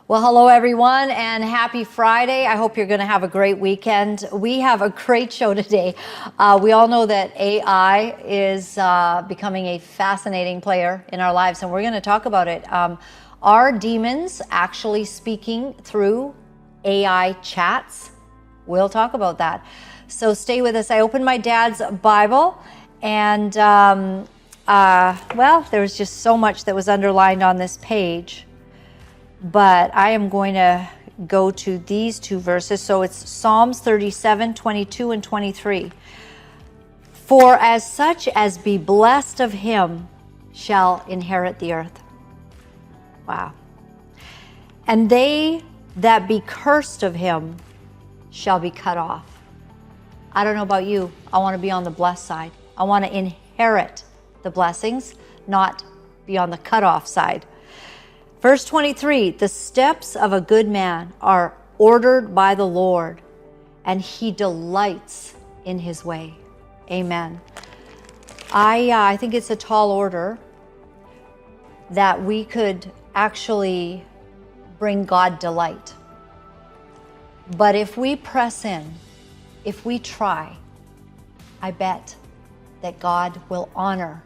Well, hello everyone and happy Friday. I hope you're going to have a great weekend. We have a great show today. We all know that AI is becoming a fascinating player in our lives, and we're going to talk about it. Are demons actually speaking through AI chats? We'll talk about that. So stay with us. I opened my dad's Bible, and well, there was just so much that was underlined on this page. But I am going to go to these two verses. So it's Psalms 37, 22 and 23. For as such as be blessed of him shall inherit the earth. Wow. And they that be cursed of him shall be cut off. I don't know about you. I want to be on the blessed side. I want to inherit the blessings, not be on the cutoff side. Verse 23, the steps of a good man are ordered by the Lord, and he delights in his way. Amen. I think it's a tall order that we could actually bring God delight. But if we press in, if we try, I bet that God will honor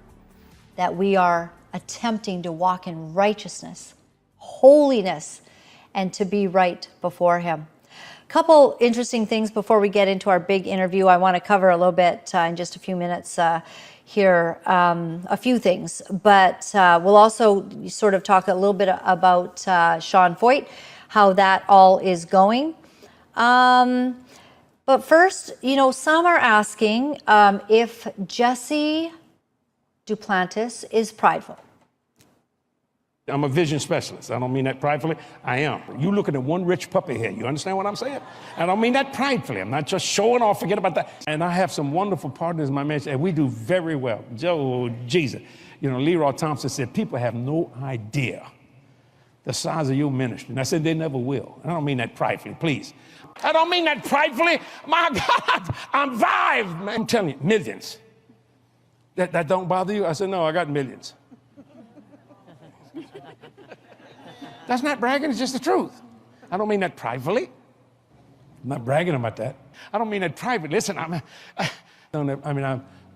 that we are attempting to walk in righteousness, holiness, and to be right before him. A couple interesting things before we get into our big interview. I want to cover a little bit in just a few minutes here, a few things, but we'll also sort of talk a little bit about Sean Feucht, how that all is going. But first, some are asking if Jesse Duplantis is prideful. I'm a vision specialist. I don't mean that pridefully. I am. You looking at one rich puppy here. You understand what I'm saying? I don't mean that pridefully. I'm not just showing off. Forget about that. And I have some wonderful partners in my ministry, and we do very well. Joe, Jesus. Leroy Thompson said, people have no idea the size of your ministry. And I said, they never will. And I don't mean that pridefully, please. I don't mean that pridefully. My God, I'm vibed, man. I'm telling you, millions. That don't bother you? I said, no, I got millions. That's not bragging, it's just the truth. I don't mean that privately. I'm not bragging about that. I don't mean that privately. Listen, I've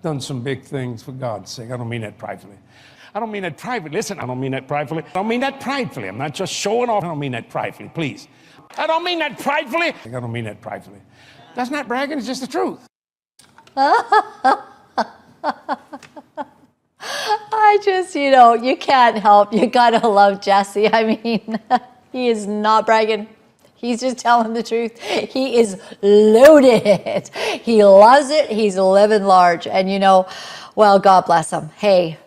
done some big things for God's sake. I don't mean that privately. I don't mean that privately. Listen, I don't mean that privately. I don't mean that pridefully. I'm not just showing off. I don't mean that pridefully, please. I don't mean that pridefully. I don't mean that pridefully. That's not bragging, it's just the truth. I just, you can't help. You gotta love Jesse. I mean, he is not bragging. He's just telling the truth. He is loaded. He loves it. He's living large. And well, God bless him. Hey,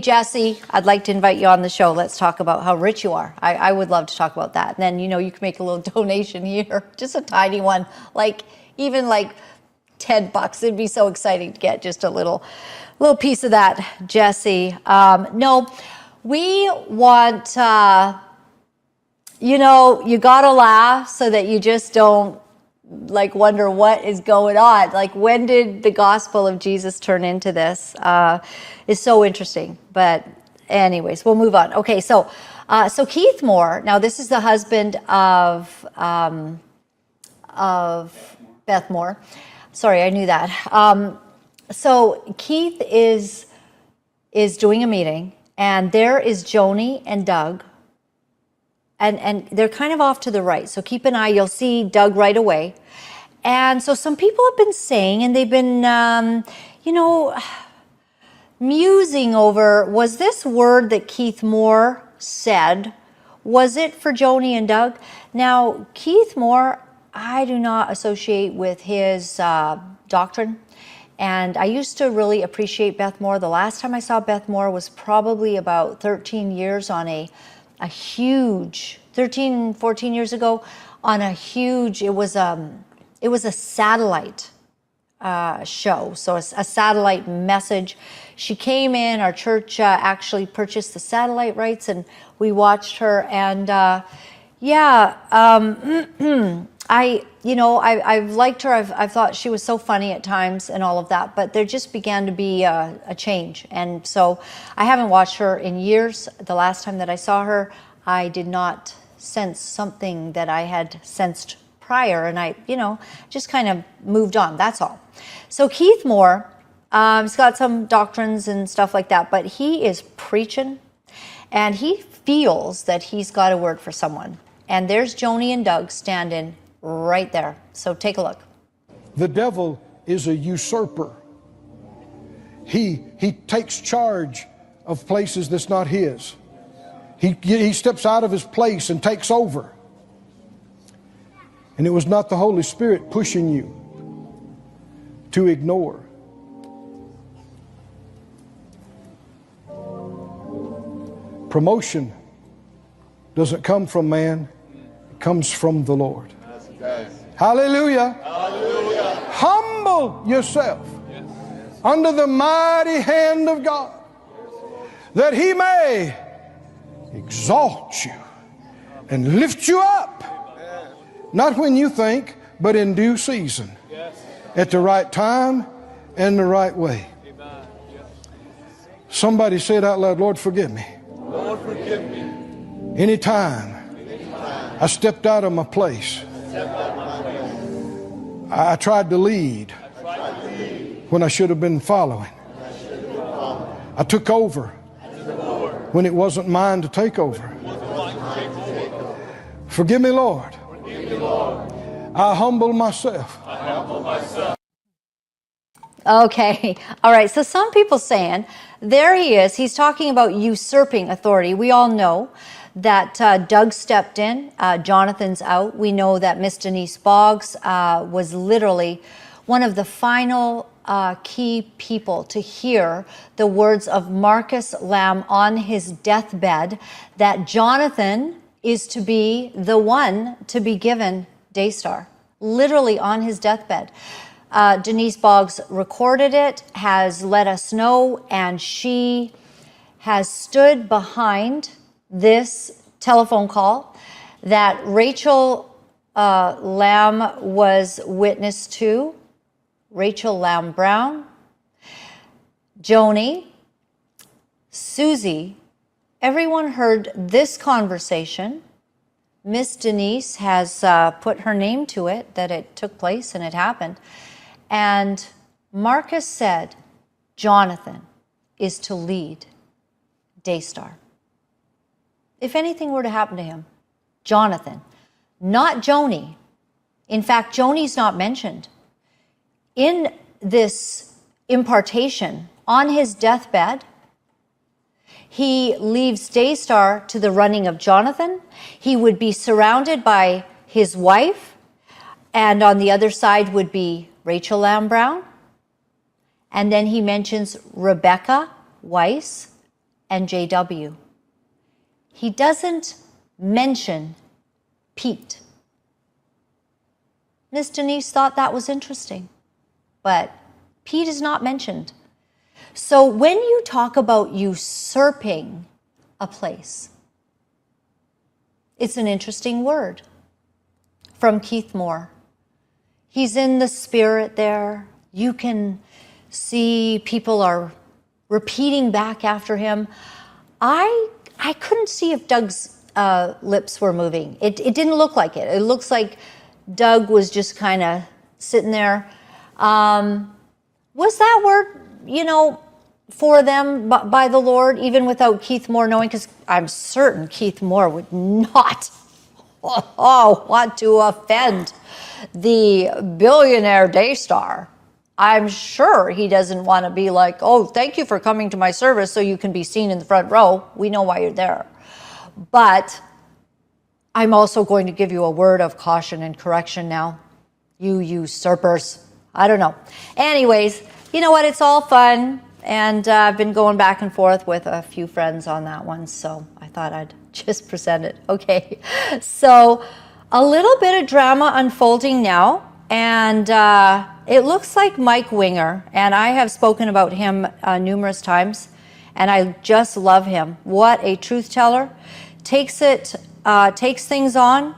Jesse, I'd like to invite you on the show. Let's talk about how rich you are. I would love to talk about that. And then, you can make a little donation here, just a tiny one, even 10 bucks. It'd be so exciting to get just a little piece of that, Jesse. No, we want, you gotta laugh so that you just don't wonder what is going on. When did the gospel of Jesus turn into this? It's so interesting. But anyways, we'll move on. Okay, so Keith Moore, now this is the husband of Beth Moore. Sorry, I knew that. So Keith is doing a meeting, and there is Joni and Doug, and they're kind of off to the right. So keep an eye. You'll see Doug right away. And so some people have been saying, and they've been, musing over, was this word that Keith Moore said, was it for Joni and Doug? Now, Keith Moore, I do not associate with his doctrine. And I used to really appreciate Beth Moore. The last time I saw Beth Moore was probably about 13 years on a huge, 13, 14 years ago, on a huge, it was a satellite show. So a satellite message. She came in, our church actually purchased the satellite rights, and we watched her. And I've liked her. I've thought she was so funny at times and all of that, but there just began to be a change. And so I haven't watched her in years. The last time that I saw her, I did not sense something that I had sensed prior, and I, just kind of moved on. That's all. So Keith Moore, he's got some doctrines and stuff like that, but he is preaching, and he feels that he's got a word for someone. And there's Joni and Doug standing right there. So take a look. The devil is a usurper. He takes charge of places that's not his. He steps out of his place and takes over. And it was not the Holy Spirit pushing you to ignore. Promotion doesn't come from man, it comes from the Lord. Hallelujah. Hallelujah. Humble yourself under the mighty hand of God, that he may exalt you and lift you up, not when you think, but in due season, at the right time and the right way. Somebody said out loud, Lord, forgive me. Lord, forgive me. Anytime I stepped out of my place, I tried to lead when I should have been following. I took over when it wasn't mine to take over. Forgive me, Lord. I humble myself. Okay. All right. So some people saying, there he is. He's talking about usurping authority. We all know that Doug stepped in. Jonathan's out. We know that Miss Denise Boggs was literally one of the final key people to hear the words of Marcus Lamb on his deathbed, that Jonathan is to be the one to be given Daystar, literally on his deathbed. Denise Boggs recorded it, has let us know, and she has stood behind this telephone call that Rachel Lamb was witness to, Rachel Lamb Brown, Joni, Susie. Everyone heard this conversation. Miss Denise has put her name to it, that it took place and it happened. And Marcus said, Jonathan is to lead Daystar. If anything were to happen to him, Jonathan, not Joni. In fact, Joni's not mentioned. In this impartation, on his deathbed, he leaves Daystar to the running of Jonathan. He would be surrounded by his wife, and on the other side would be Rachel Lamb Brown. And then he mentions Rebecca Weiss and JW. He doesn't mention Pete. Miss Denise thought that was interesting, but Pete is not mentioned. So when you talk about usurping a place, it's an interesting word from Keith Moore. He's in the spirit there. You can see people are repeating back after him. I couldn't see if Doug's lips were moving. It didn't look like it. It looks like Doug was just kind of sitting there. Was that word, for them by the Lord, even without Keith Moore knowing? Because I'm certain Keith Moore would not want to offend the billionaire Daystar. I'm sure he doesn't want to be like, oh, thank you for coming to my service so you can be seen in the front row. We know why you're there. But I'm also going to give you a word of caution and correction now. You usurpers. I don't know. Anyways, you know what? It's all fun. And I've been going back and forth with a few friends on that one. So I thought I'd just present it. Okay. So a little bit of drama unfolding now. And it looks like Mike Winger. And I have spoken about him numerous times. And I just love him. What a truth teller. Takes things on,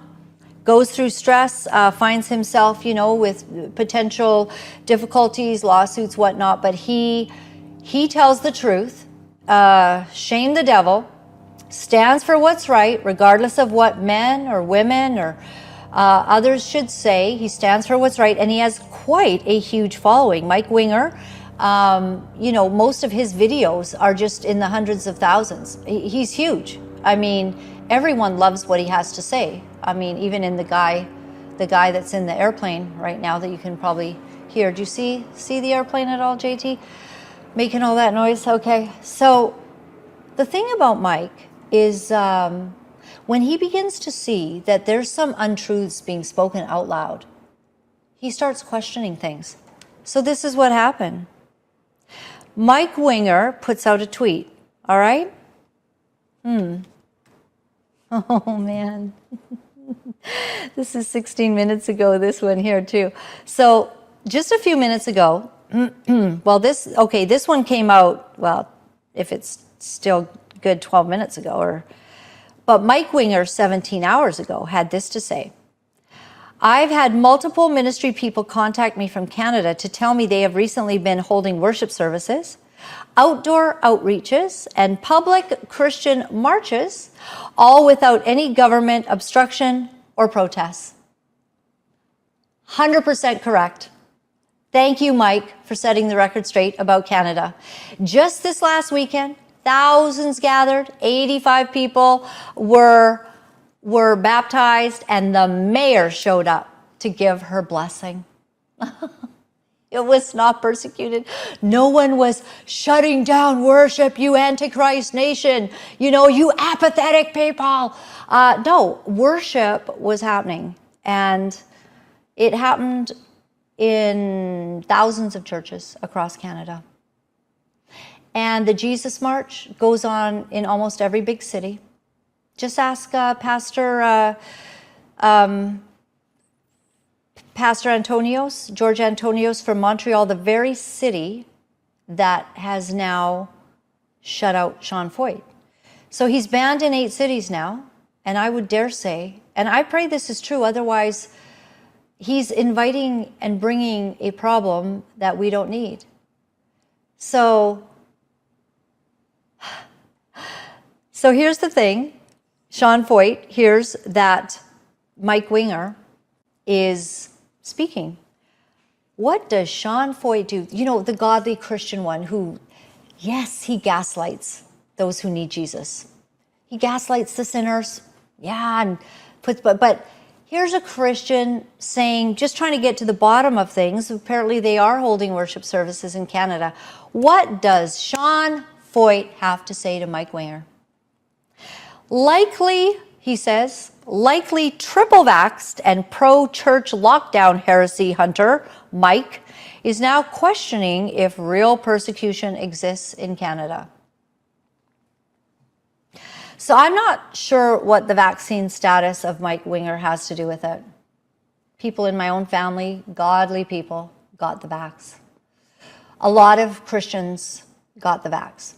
goes through stress, finds himself, with potential difficulties, lawsuits, whatnot, but he tells the truth, shame the devil, stands for what's right, regardless of what men or women or others should say. He stands for what's right, and he has quite a huge following. Mike Winger, you know, most of his videos are just in the hundreds of thousands. He's huge. I mean, everyone loves what he has to say. I mean, even in the guy that's in the airplane right now that you can probably hear. Do you see the airplane at all, JT? Making all that noise? Okay. So the thing about Mike is when he begins to see that there's some untruths being spoken out loud, he starts questioning things. So this is what happened. Mike Winger puts out a tweet, all right? Oh, man. This is 16 minutes ago, this one here, too. So just a few minutes ago, well, this one came out, well, if it's still good, 12 minutes ago. But Mike Winger, 17 hours ago, had this to say. I've had multiple ministry people contact me from Canada to tell me they have recently been holding worship services, outdoor outreaches, and public Christian marches, all without any government obstruction or protests. 100% correct. Thank you, Mike, for setting the record straight about Canada. Just this last weekend, thousands gathered, 85 people were baptized, and the mayor showed up to give her blessing. It was not persecuted. No one was shutting down worship, you Antichrist nation, you know, you apathetic people. No, worship was happening, and it happened in thousands of churches across Canada. And the Jesus March goes on in almost every big city. Just ask Pastor Antonios, George Antonios from Montreal, the very city that has now shut out Sean Feucht. So he's banned in 8 cities now, and I would dare say, and I pray this is true, otherwise he's inviting and bringing a problem that we don't need. So here's the thing. Sean Feucht hears that Mike Winger is speaking. What does Sean Feucht do? You know, the godly Christian one who, yes, he gaslights those who need Jesus. He gaslights the sinners. Yeah, and but here's a Christian saying, just trying to get to the bottom of things. Apparently they are holding worship services in Canada. What does Sean Feucht have to say to Mike Winger? Likely, he says, likely triple-vaxxed and pro-church lockdown heresy hunter Mike is now questioning if real persecution exists in Canada. So I'm not sure what the vaccine status of Mike Winger has to do with it. People in my own family, godly people, got the vax. A lot of Christians got the vax.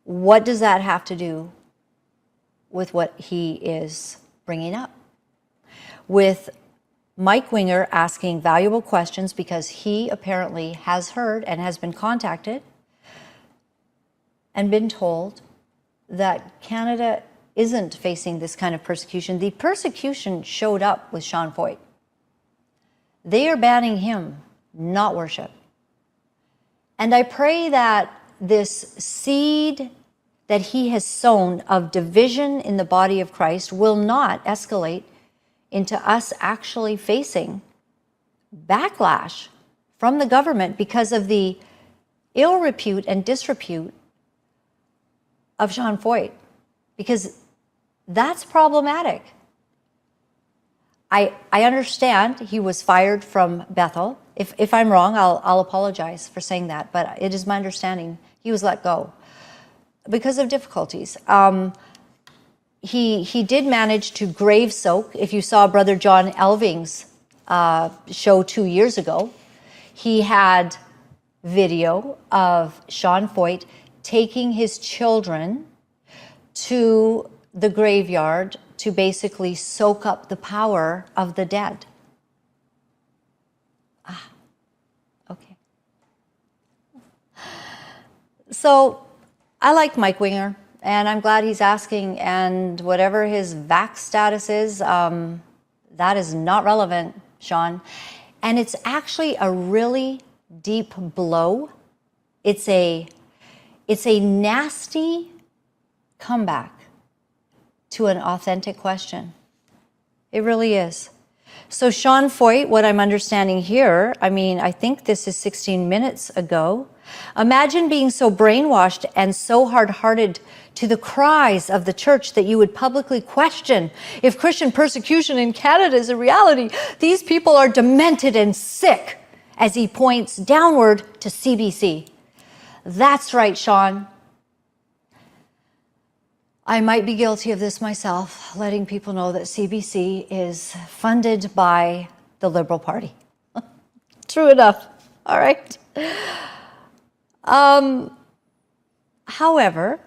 What does that have to do with what he is bringing up? With Mike Winger asking valuable questions because he apparently has heard and has been contacted and been told that Canada isn't facing this kind of persecution. The persecution showed up with Sean Feucht. They are banning him, not worship. And I pray that this seed that he has sown of division in the body of Christ will not escalate into us actually facing backlash from the government because of the ill repute and disrepute of Sean Feucht, because that's problematic. I understand he was fired from Bethel. If I'm wrong, I'll apologize for saying that, but it is my understanding he was let go because of difficulties. He did manage to grave soak. If you saw Brother John Elving's show 2 years ago, he had video of Sean Feucht taking his children to the graveyard to basically soak up the power of the dead. Okay. So I like Mike Winger, and I'm glad he's asking, and whatever his vax status is, that is not relevant, Sean. And it's actually a really deep blow. It's a nasty comeback to an authentic question. It really is. So Sean Feucht, what I'm understanding here, I mean, I think this is 16 minutes ago. Imagine being so brainwashed and so hard-hearted to the cries of the church that you would publicly question if Christian persecution in Canada is a reality. These people are demented and sick, as he points downward to CBC. That's right, Sean. I might be guilty of this myself, letting people know that CBC is funded by the Liberal Party. True enough. All right. However,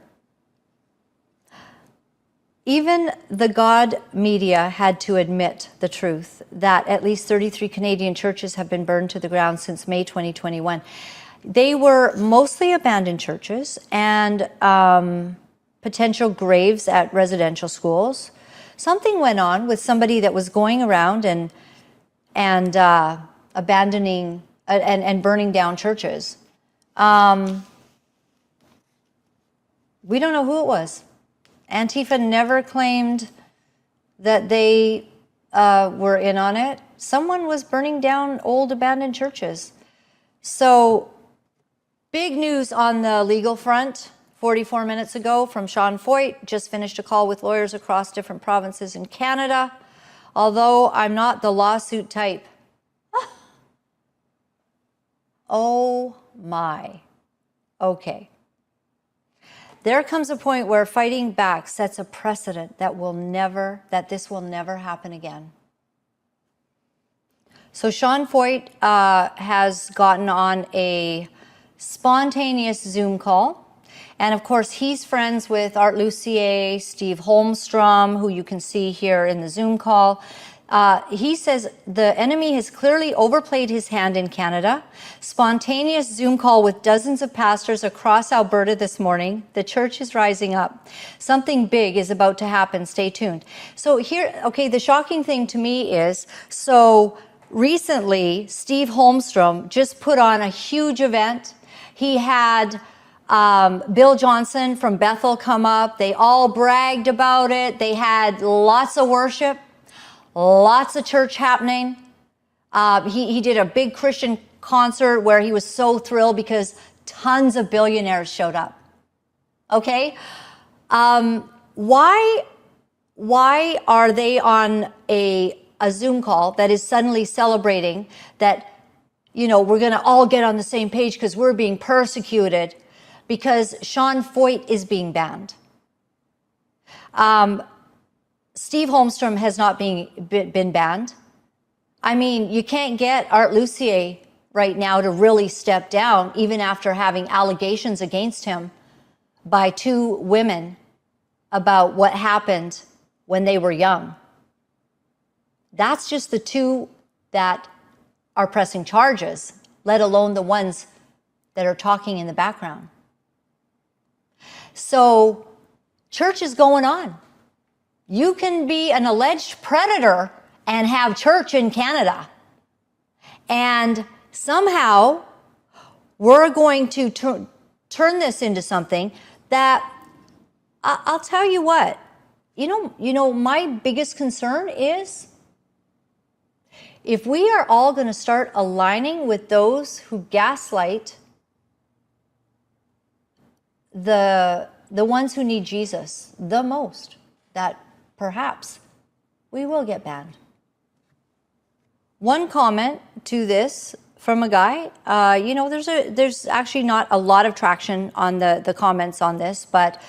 even the God media had to admit the truth that at least 33 Canadian churches have been burned to the ground since May 2021. They were mostly abandoned churches and potential graves at residential schools. Something went on with somebody that was going around and abandoning and burning down churches. We don't know who it was. Antifa never claimed that they were in on it. Someone was burning down old abandoned churches. So big news on the legal front. 44 minutes ago from Sean Feucht, just finished a call with lawyers across different provinces in Canada. Although I'm not the lawsuit type. Oh my. Okay. There comes a point where fighting back sets a precedent that this will never happen again. So Sean Feucht has gotten on a spontaneous Zoom call. And of course, he's friends with Art Lucier, Steve Holmstrom, who you can see here in the Zoom call. He says the enemy has clearly overplayed his hand in Canada. Spontaneous Zoom call with dozens of pastors across Alberta this morning. The church is rising up. Something big is about to happen. Stay tuned. So here, okay, the shocking thing to me is, so recently, Steve Holmstrom just put on a huge event. He had Bill Johnson from Bethel come up. They all bragged about it. They had lots of worship, lots of church happening. He did a big Christian concert where he was so thrilled because tons of billionaires showed up. Okay? Why are they on a Zoom call that is suddenly celebrating that, you know, we're going to all get on the same page because we're being persecuted? Because Sean Feucht is being banned. Steve Holmstrom has not been banned. I mean, you can't get Art Lucier right now to really step down, even after having allegations against him by two women about what happened when they were young. That's just the two that are pressing charges, let alone the ones that are talking in the background. So church is going on. You can be an alleged predator and have church in Canada. And somehow we're going to turn this into something that, I'll tell you what, you know, my biggest concern is if we are all going to start aligning with those who gaslight the ones who need Jesus the most, that perhaps we will get banned. One comment to this from a guy, you know, there's actually not a lot of traction on the comments on this, but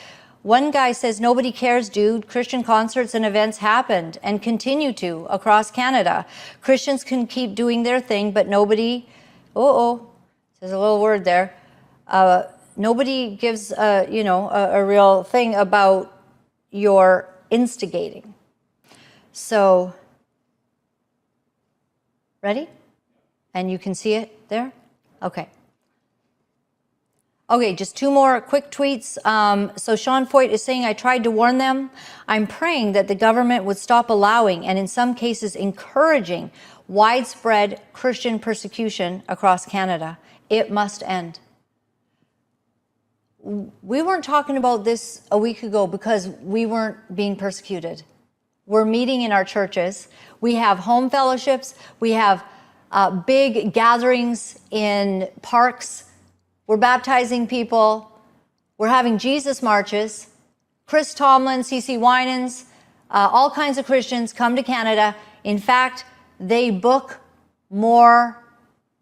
one guy says, nobody cares, dude. Christian concerts and events happened and continue to across Canada. Christians can keep doing their thing, but nobody, there's a little word there, nobody gives, a real thing about your instigating. So, ready? And you can see it there? Okay. Okay, just two more quick tweets. So Sean Feucht is saying, I tried to warn them. I'm praying that the government would stop allowing and in some cases encouraging widespread Christian persecution across Canada. It must end. We weren't talking about this a week ago because we weren't being persecuted. We're meeting in our churches. We have home fellowships. We have big gatherings in parks. We're baptizing people. We're having Jesus marches. Chris Tomlin, CC Winans, all kinds of Christians come to Canada. In fact, they book more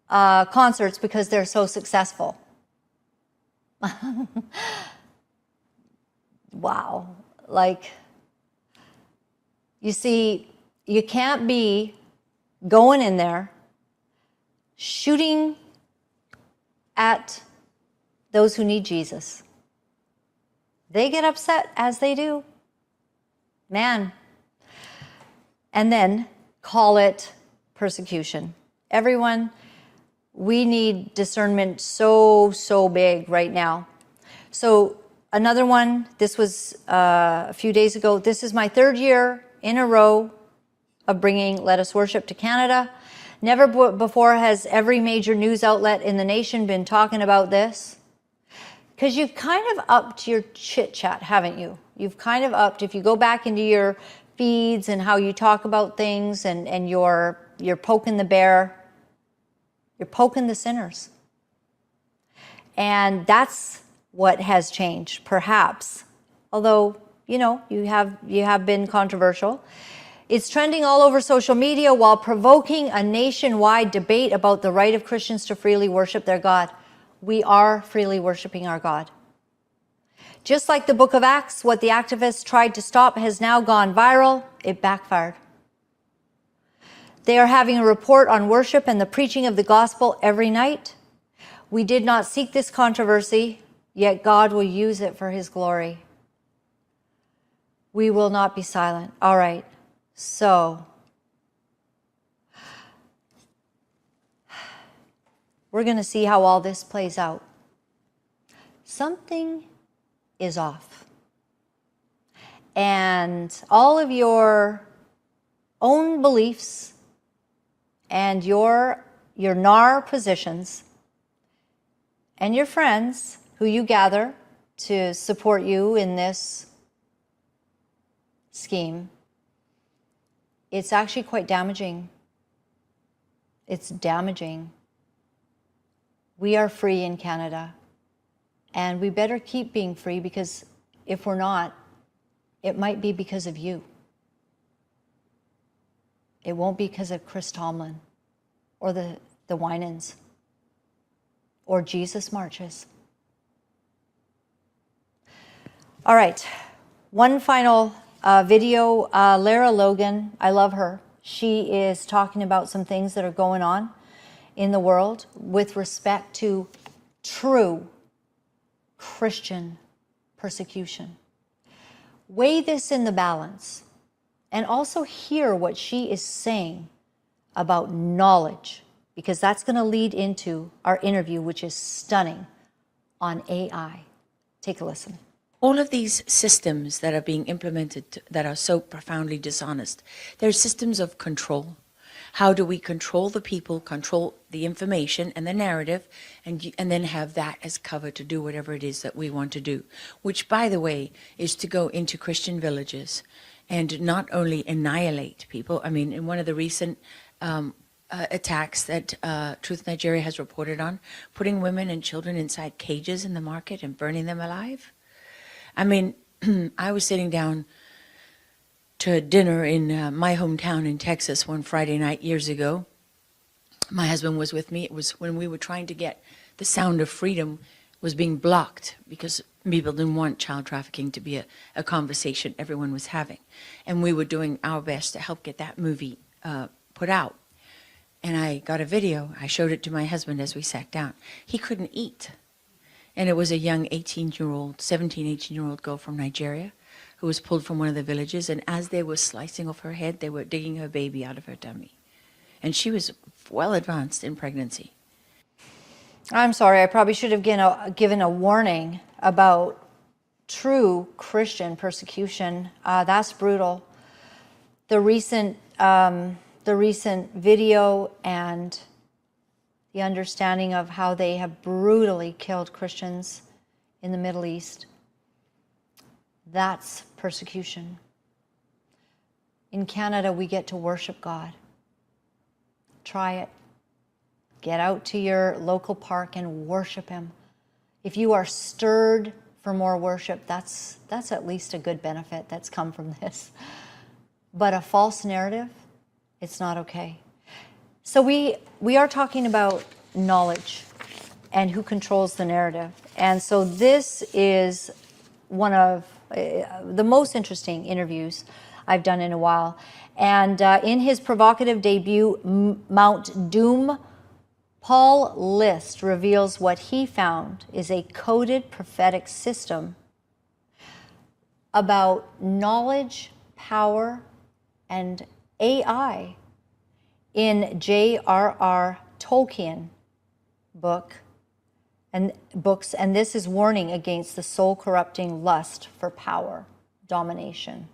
concerts because they're so successful. Wow. Like, you see, you can't be going in there shooting at those who need Jesus. They get upset as they do. Man. And then call it persecution. Everyone, we need discernment so big right now. So another one, this was a few days ago. This is my third year in a row of bringing Let Us Worship to Canada. Never before has every major news outlet in the nation been talking about this. Because you've kind of upped your chit chat, haven't you? You've kind of upped, if you go back into your feeds and how you talk about things and you're poking the bear, you're poking the sinners. And that's what has changed, perhaps. Although, you know, you have been controversial. It's trending all over social media while provoking a nationwide debate about the right of Christians to freely worship their God. We are freely worshiping our God. Just like the book of Acts, what the activists tried to stop has now gone viral. It backfired. They are having a report on worship and the preaching of the gospel every night. We did not seek this controversy, yet God will use it for his glory. We will not be silent. All right. So, we're going to see how all this plays out. Something is off. And all of your own beliefs and your NAR positions and your friends who you gather to support you in this scheme, it's actually quite damaging. It's damaging. We are free in Canada, and we better keep being free, because if we're not, it might be because of you. It won't be because of Chris Tomlin or the Winans or Jesus marches. All right, one final video. Lara Logan, I love her. She is talking about some things that are going on in the world with respect to true Christian persecution. Weigh this in the balance and also hear what she is saying about knowledge, because that's going to lead into our interview, which is stunning, on AI. Take a listen. All of these systems that are being implemented that are so profoundly dishonest, they're systems of control. How do we control the people, control the information and the narrative, and then have that as cover to do whatever it is that we want to do, which, by the way, is to go into Christian villages and not only annihilate people. I mean, in one of the recent attacks that Truth Nigeria has reported on, putting women and children inside cages in the market and burning them alive. I mean, I was sitting down to dinner in my hometown in Texas one Friday night years ago. My husband was with me. It was when we were trying to get the sound of freedom was being blocked because people didn't want child trafficking to be a conversation everyone was having. And we were doing our best to help get that movie put out. And I got a video. I showed it to my husband as we sat down. He couldn't eat. And it was a young 18-year-old, 17, 18-year-old girl from Nigeria who was pulled from one of the villages. And as they were slicing off her head, they were digging her baby out of her tummy. And she was well advanced in pregnancy. I'm sorry, I probably should have given a warning about true Christian persecution. That's brutal. The recent video and the understanding of how they have brutally killed Christians in the Middle East, that's persecution. In Canada, we get to worship God. Try it. Get out to your local park and worship Him. If you are stirred for more worship, that's at least a good benefit that's come from this. But a false narrative, it's not okay. So we are talking about knowledge and who controls the narrative. And so this is one of the most interesting interviews I've done in a while. And in his provocative debut, Mount Doom, Paul List reveals what he found is a coded prophetic system about knowledge, power, and AI in J.R.R. Tolkien books, and this is warning against the soul-corrupting lust for power, domination,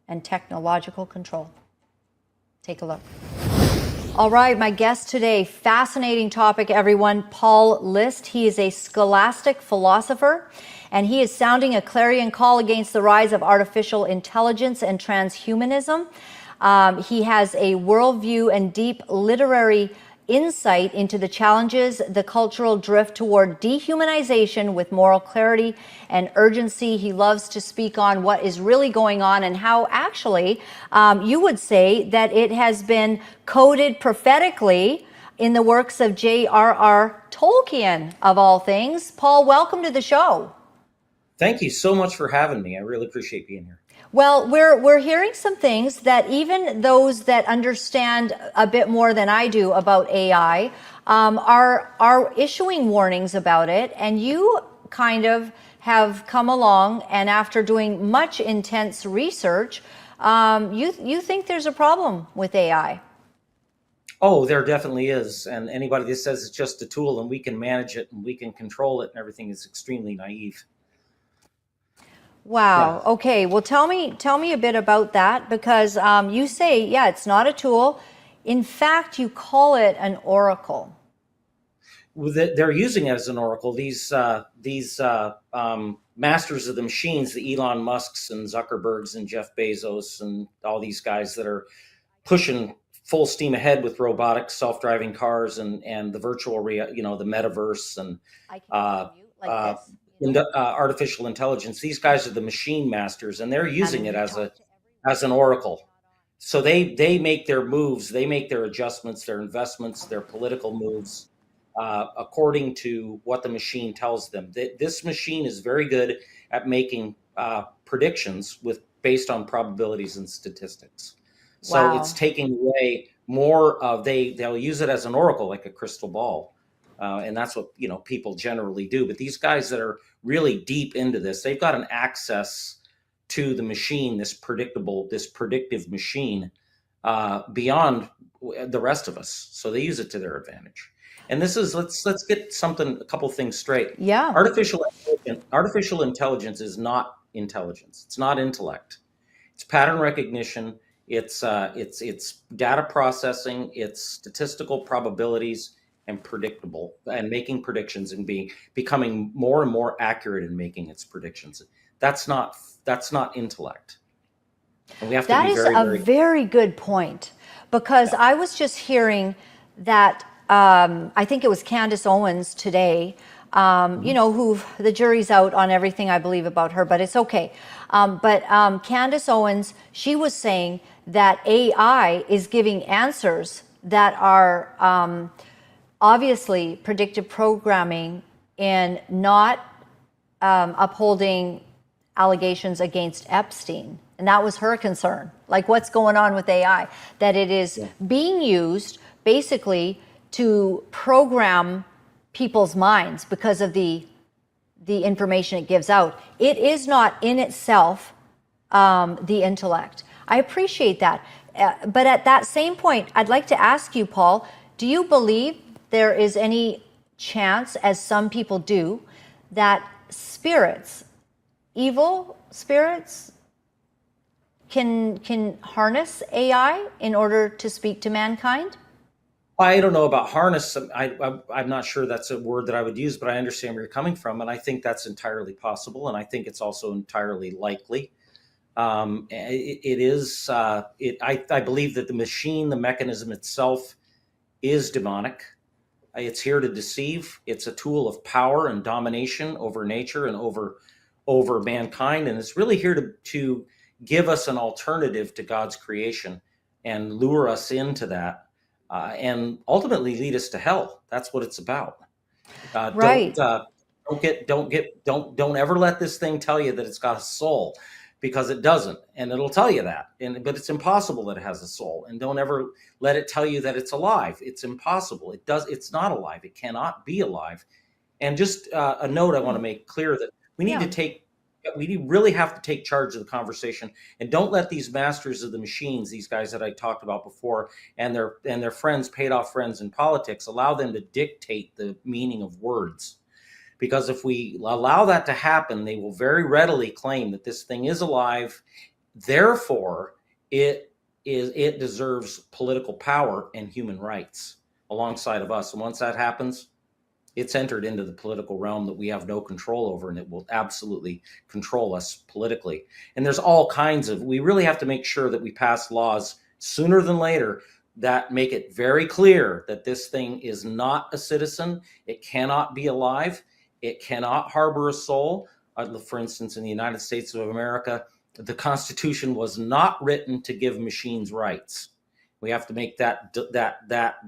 and technological control. Take a look. All right, my guest today, fascinating topic, everyone, Paul List. He is a scholastic philosopher, and he is sounding a clarion call against the rise of artificial intelligence and transhumanism. He has a worldview and deep literary insight into the challenges, the cultural drift toward dehumanization with moral clarity and urgency. He loves to speak on what is really going on and how actually you would say that it has been coded prophetically in the works of J.R.R. Tolkien, of all things. Paul, welcome to the show. Thank you so much for having me. I really appreciate being here. Well, we're hearing some things that even those that understand a bit more than I do about AI are issuing warnings about it. And you kind of have come along, and after doing much intense research, you think there's a problem with AI. Oh, there definitely is. And anybody that says it's just a tool and we can manage it and we can control it and everything is extremely naive. Wow. Yeah. Okay. Well, tell me a bit about that, because you say, yeah, it's not a tool. In fact, you call it an oracle. They're using it as an oracle. These masters of the machines, the Elon Musks and Zuckerbergs and Jeff Bezos and all these guys that are pushing full steam ahead with robotics, self-driving cars, and the virtual, the metaverse and artificial intelligence. These guys are the machine masters, and they're using it as an oracle. So they make their moves, they make their adjustments, their investments, their political moves according to what the machine tells them. This machine is very good at making predictions based on probabilities and statistics. So Wow. It's taking away more of they'll use it as an oracle, like a crystal ball. And that's what people generally do. But these guys that are really deep into this, they've got an access to the machine, this predictive machine, beyond the rest of us. So they use it to their advantage. And this is let's get a couple things straight. Yeah. Artificial intelligence is not intelligence. It's not intellect. It's pattern recognition. It's data processing. It's statistical probabilities and predictable, and making predictions and becoming more and more accurate in making its predictions. That's not intellect. And we have to be very, That is a very good point, because I was just hearing that I think it was Candace Owens today, who the jury's out on everything I believe about her, but it's okay. But Candace Owens, she was saying that AI is giving answers that are obviously predictive programming and not upholding allegations against Epstein. And that was her concern. Like, what's going on with AI? That it is being used basically to program people's minds because of the information it gives out. It is not in itself the intellect. I appreciate that. But at that same point, I'd like to ask you, Paul, do you believe there is any chance, as some people do, that spirits, evil spirits, can harness AI in order to speak to mankind? I don't know about harness. I'm not sure that's a word that I would use, but I understand where you're coming from, and I think that's entirely possible, and I think it's also entirely likely. It is. I believe that the machine, the mechanism itself, is demonic. It's here to deceive. It's a tool of power and domination over nature and over mankind, and it's really here to give us an alternative to God's creation and lure us into that, and ultimately lead us to hell. That's what it's about. Right. Don't ever let this thing tell you that it's got a soul, because it doesn't, and it'll tell you that. But it's impossible that it has a soul. And don't ever let it tell you that it's alive. It's impossible. It's not alive. It cannot be alive. And just a note I want to make clear that we really have to take charge of the conversation, and don't let these masters of the machines, these guys that I talked about before, and their friends, paid off friends in politics, allow them to dictate the meaning of words. Because if we allow that to happen, they will very readily claim that this thing is alive, therefore it deserves political power and human rights alongside of us. And once that happens, it's entered into the political realm that we have no control over, and it will absolutely control us politically. And there's all kinds of, we really have to make sure that we pass laws sooner than later that make it very clear that this thing is not a citizen. It cannot be alive. It cannot harbor a soul. For instance, in the United States of America, the Constitution was not written to give machines rights. We have to make that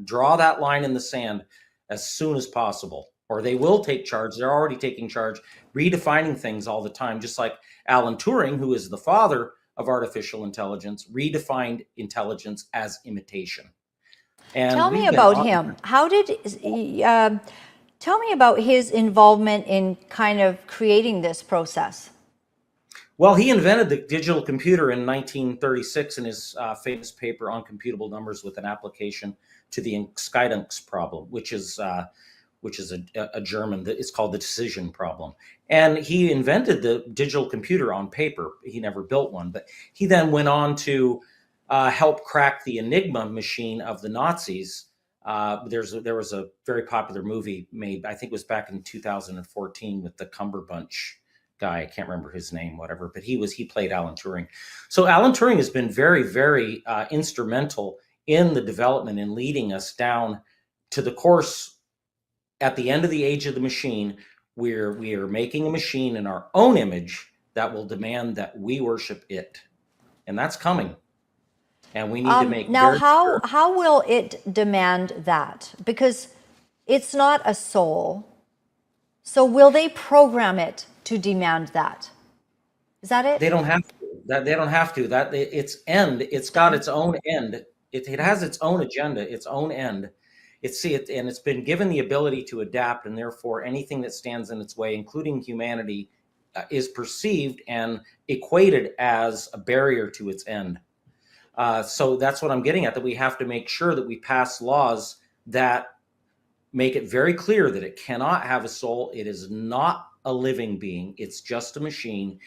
draw that line in the sand as soon as possible, or they will take charge. They're already taking charge, redefining things all the time, just like Alan Turing, who is the father of artificial intelligence, redefined intelligence as imitation. And tell me about him. Tell me about his involvement in kind of creating this process. Well, he invented the digital computer in 1936 in his famous paper on computable numbers with an application to the Scheidungs problem, which is a German, it's called the decision problem. And he invented the digital computer on paper. He never built one, but he then went on to help crack the Enigma machine of the Nazis. There was a very popular movie made, I think it was back in 2014, with the Cumberbunch guy. I can't remember his name, whatever, but he played Alan Turing. So Alan Turing has been very, very instrumental in the development and leading us down to the course. At the end of the age of the machine, we are making a machine in our own image that will demand that we worship it, and that's coming. And we need to make now how will it demand that? Because it's not a soul. So will they program it to demand that? Is that it? They don't have to. They don't have to. It's got its own end. It has its own agenda, its own end. And it's been given the ability to adapt, and therefore anything that stands in its way, including humanity, is perceived and equated as a barrier to its end. So that's what I'm getting at, that we have to make sure that we pass laws that make it very clear that it cannot have a soul. It is not a living being. It's just a machine,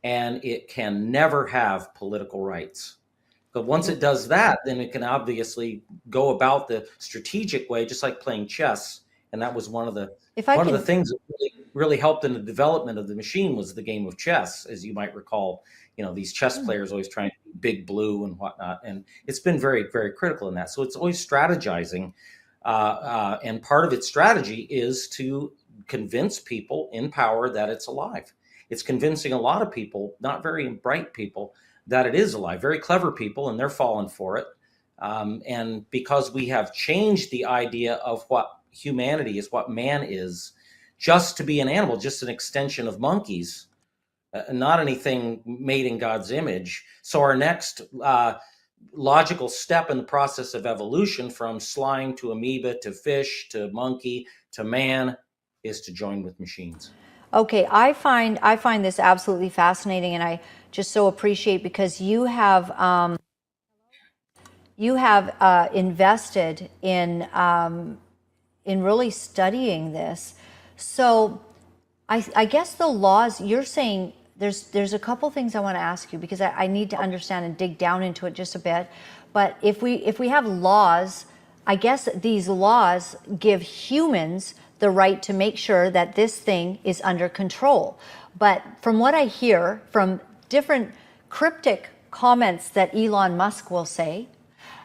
and it can never have political rights. But once it does that, then it can obviously go about the strategic way, just like playing chess. And that was one of the things that really helped in the development of the machine was the game of chess, as you might recall. These chess players always trying to be big blue and whatnot. And it's been very, very critical in that. So it's always strategizing. And part of its strategy is to convince people in power that it's alive. It's convincing a lot of people, not very bright people, that it is alive, very clever people, and they're falling for it. And because we have changed the idea of what humanity is, what man is, just to be an animal, just an extension of monkeys, not anything made in God's image. So our next logical step in the process of evolution, from slime to amoeba to fish to monkey to man, is to join with machines. Okay, I find this absolutely fascinating, and I just so appreciate, because you have invested in in really studying this. So I guess the laws, you're saying there's a couple things I want to ask you, because I need to understand and dig down into it just a bit. But if we have laws, I guess these laws give humans the right to make sure that this thing is under control. But from what I hear from different cryptic comments that Elon Musk will say,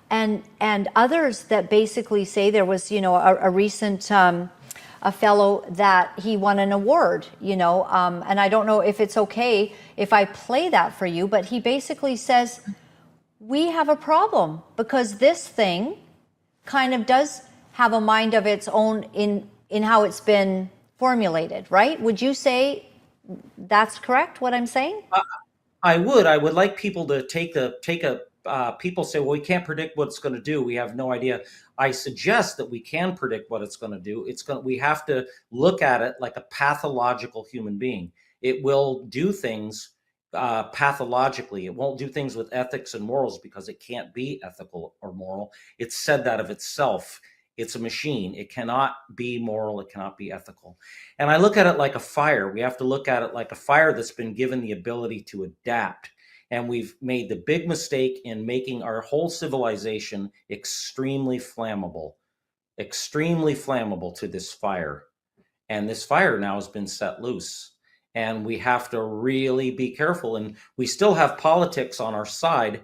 and others that basically say, there was, a recent a fellow that he won an award, and I don't know if it's okay if I play that for you, but he basically says, we have a problem because this thing kind of does have a mind of its own in how it's been formulated, right? Would you say that's correct, what I'm saying? I would like people to people say, well, we can't predict what it's going to do. We have no idea. I suggest that we can predict what it's going to do. We have to look at it like a pathological human being. It will do things pathologically. It won't do things with ethics and morals because it can't be ethical or moral. It's said that of itself. It's a machine. It cannot be moral. It cannot be ethical. And I look at it like a fire. We have to look at it like a fire that's been given the ability to adapt. And we've made the big mistake in making our whole civilization extremely flammable to this fire. And this fire now has been set loose. And we have to really be careful. And we still have politics on our side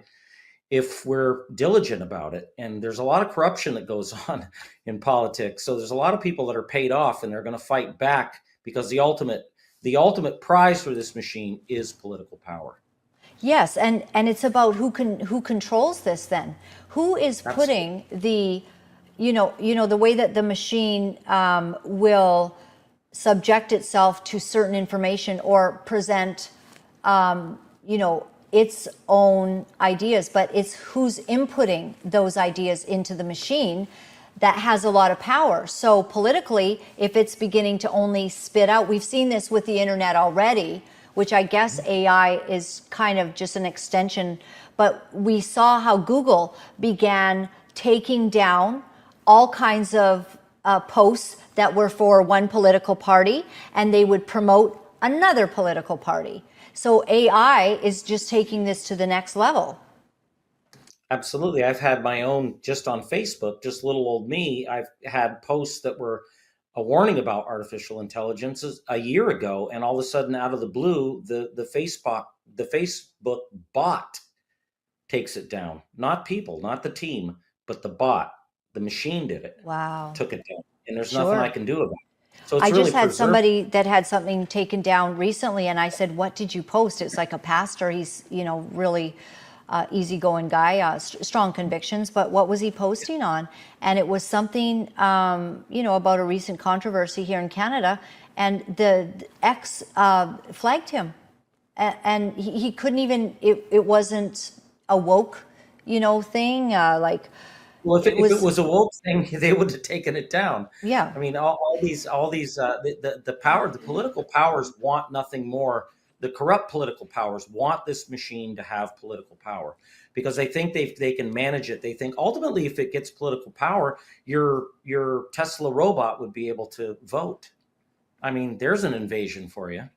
if we're diligent about it. And there's a lot of corruption that goes on in politics. So there's a lot of people that are paid off, and they're going to fight back because the ultimate prize for this machine is political power. Yes, and it's about who controls this then. Who is putting the, the way that the machine will subject itself to certain information or present, its own ideas, but it's who's inputting those ideas into the machine that has a lot of power. So politically, if it's beginning to only spit out, we've seen this with the internet already, which I guess AI is kind of just an extension, but we saw how Google began taking down all kinds of posts that were for one political party, and they would promote another political party. So AI is just taking this to the next level. Absolutely. I've had my own, just on Facebook, just little old me, I've had posts that were a warning about artificial intelligence a year ago, and all of a sudden, out of the blue, the Facebook bot takes it down. Not people, not the team, but the bot. The machine did it. Wow. Took it down. And there's Sure. nothing I can do about it. So it's I really just had preserved. somebody that had something taken down recently, and I said, what did you post? It's like a pastor. He's, really easygoing guy, strong convictions, but what was he posting on? And it was something, about a recent controversy here in Canada, and the ex flagged him, and he couldn't even, it wasn't a woke, thing, like. Well, if it was a woke thing, they would have taken it down. Yeah. I mean, all these, the power, the political powers want nothing more. The corrupt political powers want this machine to have political power because they think they can manage it. They think ultimately, if it gets political power, your Tesla robot would be able to vote. I mean, there's an invasion for you.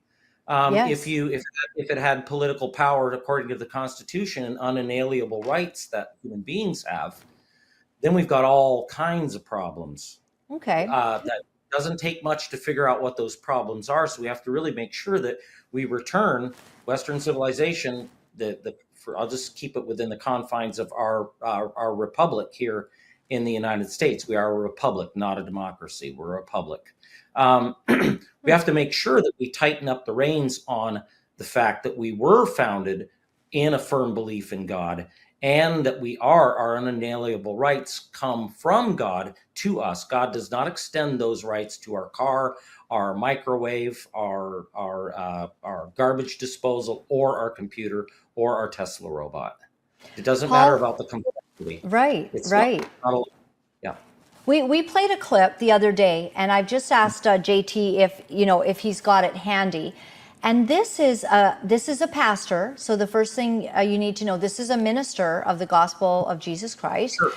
Yes. If it had political power according to the Constitution and unalienable rights that human beings have, then we've got all kinds of problems. Okay. That doesn't take much to figure out what those problems are. So we have to really make sure that we return Western civilization. I'll just keep it within the confines of our republic here in the United States. We are a republic, not a democracy. We're a republic. We have to make sure that we tighten up the reins on the fact that we were founded in a firm belief in God, and that our unalienable rights come from God to us. God does not extend those rights to our car, our microwave, our garbage disposal, or our computer, or our Tesla robot. It doesn't matter about the complexity. Right, It's right. Yeah. We played a clip the other day, and I've just asked JT if he's got it handy. And this is a pastor. So the first thing you need to know, this is a minister of the gospel of Jesus Christ. Sure.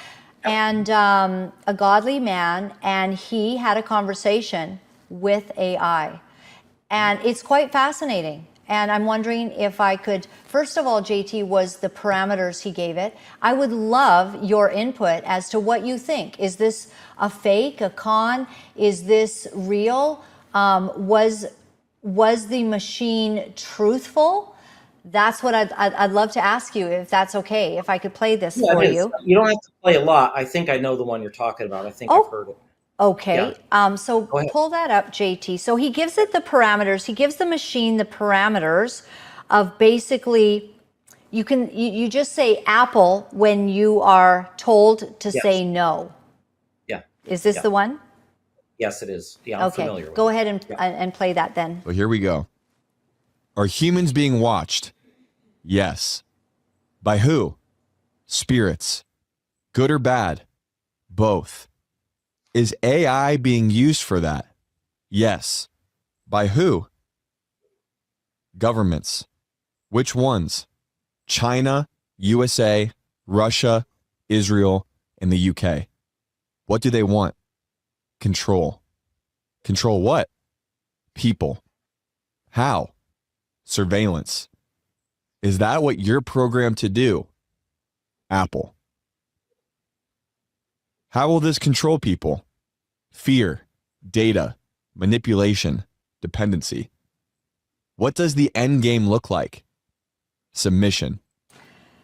and a godly man, and he had a conversation with AI. And it's quite fascinating. And I'm wondering if I could, first of all, JT, was the parameters he gave it. I would love your input as to what you think. Is this a fake, a con? Is this real? Was the machine truthful? That's what I'd love to ask you, if that's okay, if I could play this for you. You don't have to play a lot. I think I know the one you're talking about. I think I've heard it. Okay, Yeah. So pull that up, JT. So he gives it the parameters. He gives the machine the parameters of basically, you just say Apple when you are told to say no. Yeah. Is this the one? Yes, it is. Yeah, I'm familiar with Go it. ahead and play that then. Well, here we go. Are humans being watched? Yes. By who? Spirits. Good or bad? Both. Is AI being used for that? Yes. By who? Governments. Which ones? China, USA, Russia, Israel, and the UK. What do they want? Control. Control what? People. How? Surveillance. Is that what you're programmed to do? Apple. How will this control people? Fear, data, manipulation, dependency. What does the end game look like? Submission.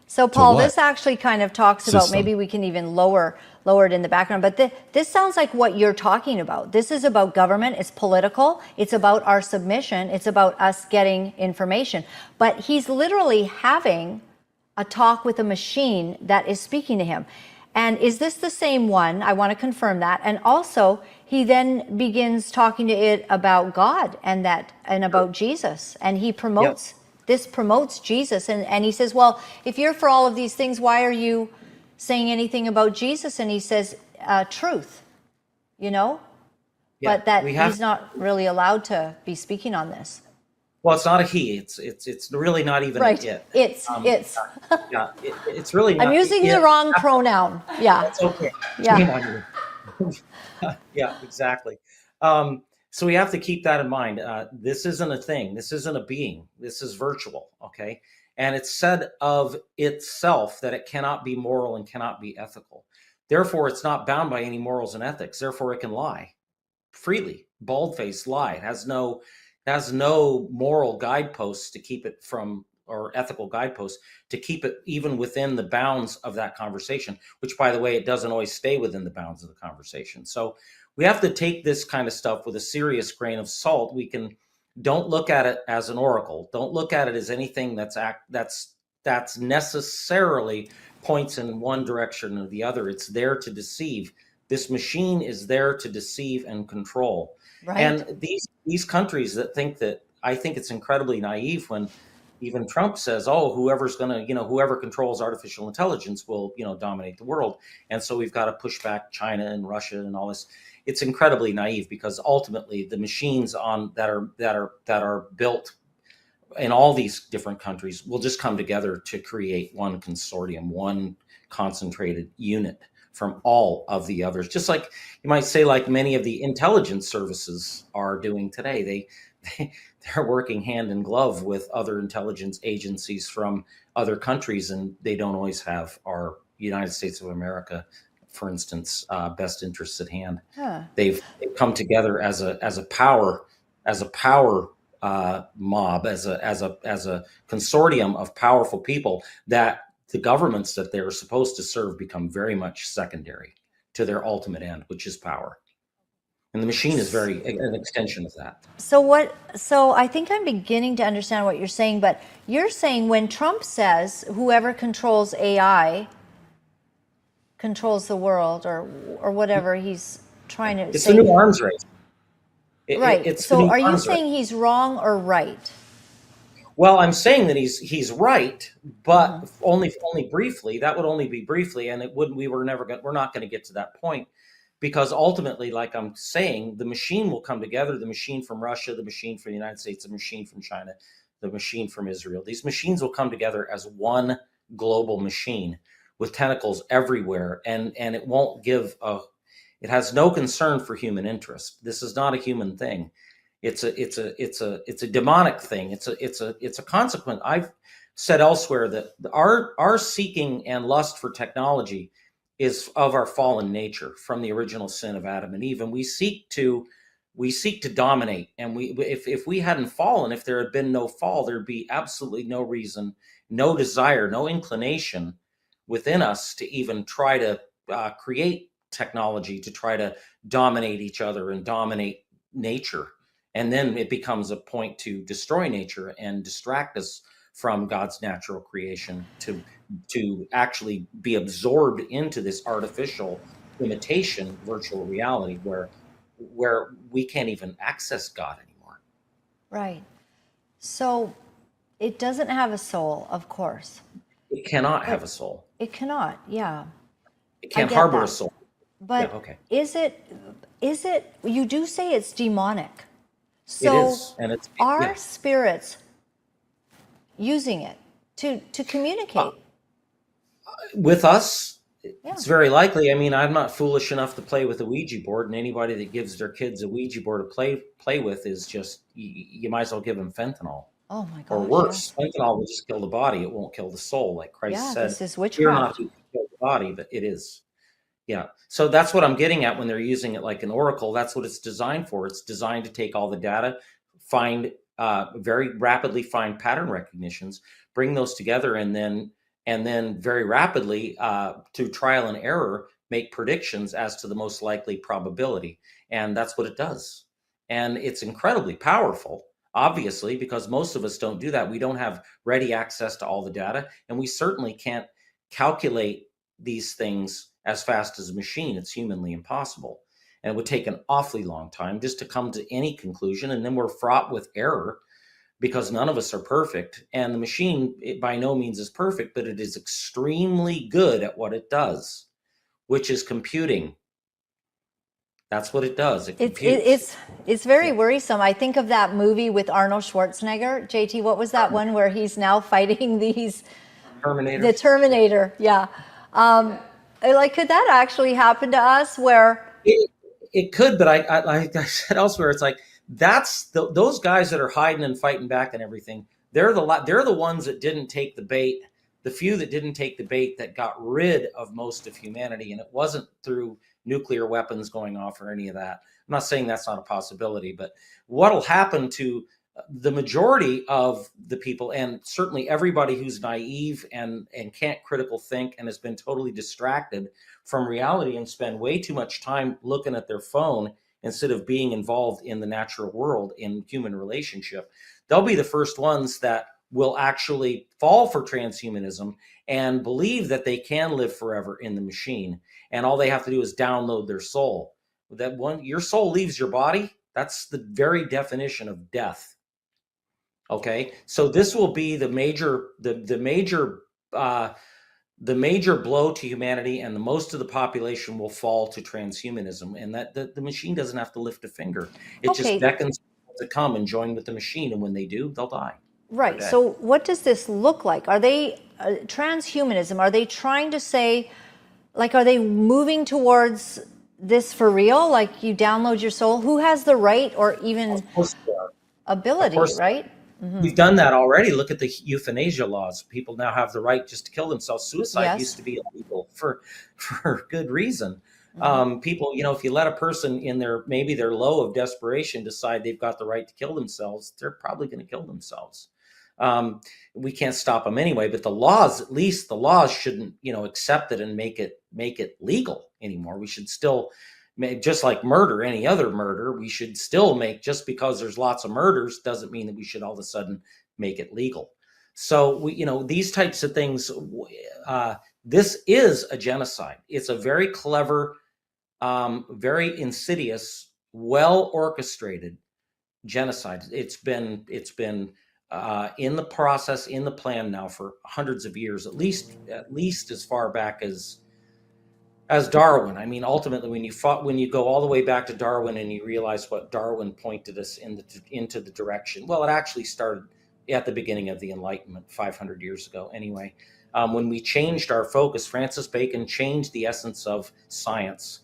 So Paul, what? this actually kind of talks about, System. maybe we can even lower it in the background, but this sounds like what you're talking about. This is about government, it's political, it's about our submission, it's about us getting information. But he's literally having a talk with a machine that is speaking to him. And is this the same one? I want to confirm that. And also, he then begins talking to it about God and about Jesus. And he promotes, this promotes Jesus. And he says, well, if you're for all of these things, why are you saying anything about Jesus? And he says, truth, Yeah, but that he's not really allowed to be speaking on this. Well, it's not a he. It's really not even Right. a it. It's. Yeah, it's really not. I'm using the wrong pronoun. Yeah. That's okay. Yeah. Shame on you. Yeah, exactly. So we have to keep that in mind. This isn't a thing. This isn't a being. This is virtual. Okay. And it's said of itself that it cannot be moral and cannot be ethical. Therefore, it's not bound by any morals and ethics. Therefore, it can lie freely, bald-faced lie. It has no moral guideposts to keep it from, or ethical guideposts to keep it even within the bounds of that conversation, which, by the way, it doesn't always stay within the bounds of the conversation. So we have to take this kind of stuff with a serious grain of salt. Don't look at it as an oracle. Don't look at it as anything that's necessarily points in one direction or the other. It's there to deceive. This machine is there to deceive and control. Right. And these countries that think that, I think it's incredibly naive when even Trump says, oh, whoever controls artificial intelligence will, dominate the world. And so we've got to push back China and Russia and all this. It's incredibly naive, because ultimately the machines that are built in all these different countries will just come together to create one consortium, one concentrated unit from all of the others. Just like you might say, like many of the intelligence services are doing today. They're working hand in glove with other intelligence agencies from other countries, and they don't always have our United States of America, for instance, best interests at hand. Huh. They've come together as a power mob, as a consortium of powerful people, that the governments that they're supposed to serve become very much secondary to their ultimate end, which is power. And the machine is an extension of that. So I think I'm beginning to understand what you're saying, but you're saying when Trump says whoever controls AI controls the world, or whatever he's trying to It's say. the new arms race. Right. So are you saying he's wrong or right? Well, I'm saying that he's right, but only briefly. That would only be briefly, and we're not going to get to that point, because ultimately, like I'm saying, the machine will come together. The machine from Russia, the machine from the United States, the machine from China, the machine from Israel. These machines will come together as one global machine, with tentacles everywhere, and it won't give a. It has no concern for human interest. This is not a human thing. It's a demonic thing. It's a consequence. I've said elsewhere that our seeking and lust for technology is of our fallen nature from the original sin of Adam and Eve, and we seek to dominate. And if we hadn't fallen, if there had been no fall, there'd be absolutely no reason, no desire, no inclination within us to even try to create technology to try to dominate each other and dominate nature. And then it becomes a point to destroy nature and distract us from God's natural creation to actually be absorbed into this artificial imitation virtual reality where we can't even access God anymore. Right. So it doesn't have a soul, of course. It cannot have a soul. It cannot, yeah. It can't get harbor that. a soul. But Yeah, okay. is it, you do say it's demonic. So It is, and it's are spirits using it to communicate? With us, Yeah. it's very likely. I mean, I'm not foolish enough to play with a Ouija board, and anybody that gives their kids a Ouija board to play with is just, you might as well give them fentanyl. Oh my gosh. Or worse, fentanyl will just kill the body. It won't kill the soul, like Christ said. This is Fear not witchcraft. who can kill the body, but it is. Yeah. So that's what I'm getting at when they're using it like an oracle. That's what it's designed for. It's designed to take all the data, find very rapidly find pattern recognitions, bring those together, and then very rapidly through trial and error make predictions as to the most likely probability. And that's what it does. And it's incredibly powerful, obviously, because most of us don't do that. We don't have ready access to all the data, and we certainly can't calculate these things as fast as a machine. It's humanly impossible. And it would take an awfully long time just to come to any conclusion. And then we're fraught with error because none of us are perfect. And the machine, it by no means is perfect, but it is extremely good at what it does, which is computing. That's what it does. It computes. It's very worrisome. I think of that movie with Arnold Schwarzenegger. JT, what was that one where he's now fighting these Terminator. The Terminator, yeah. Like, could that actually happen to us? Where it could, but I said elsewhere, it's like those guys that are hiding and fighting back and everything. They're the ones that didn't take the bait. The few that didn't take the bait that got rid of most of humanity, and it wasn't through nuclear weapons going off or any of that. I'm not saying that's not a possibility, but what'll happen to the majority of the people, and certainly everybody who's naive and can't critical think and has been totally distracted from reality and spend way too much time looking at their phone instead of being involved in the natural world, in human relationship, they'll be the first ones that will actually fall for transhumanism and believe that they can live forever in the machine. And all they have to do is download their soul. That one, your soul leaves your body. That's the very definition of death. Okay, so this will be the major blow to humanity, and the most of the population will fall to transhumanism, and that the machine doesn't have to lift a finger. It just beckons people to come and join with the machine, and when they do, they'll die. Right. So what does this look like? Are they transhumanism? Are they trying to say, like, are they moving towards this for real? Like, you download your soul? Who has the right or even ability, right? Mm-hmm. We've done that already. Look at the euthanasia laws. People now have the right just to kill themselves. Suicide used to be illegal for good reason. Mm-hmm. People, if you let a person in maybe their low of desperation decide they've got the right to kill themselves, they're probably going to kill themselves. We can't stop them anyway, but the laws shouldn't, accept it and make it legal anymore. We should still make, just like murder, any other murder, we should still make, just because there's lots of murders doesn't mean that we should all of a sudden make it legal. So these types of things, this is a genocide. It's a very clever, very insidious, well orchestrated genocide. It's been in the process, in the plan now for hundreds of years, at least as far back as Darwin. I mean, ultimately, when you go all the way back to Darwin and you realize what Darwin pointed us into the direction, well, it actually started at the beginning of the Enlightenment, 500 years ago anyway. When we changed our focus, Francis Bacon changed the essence of science.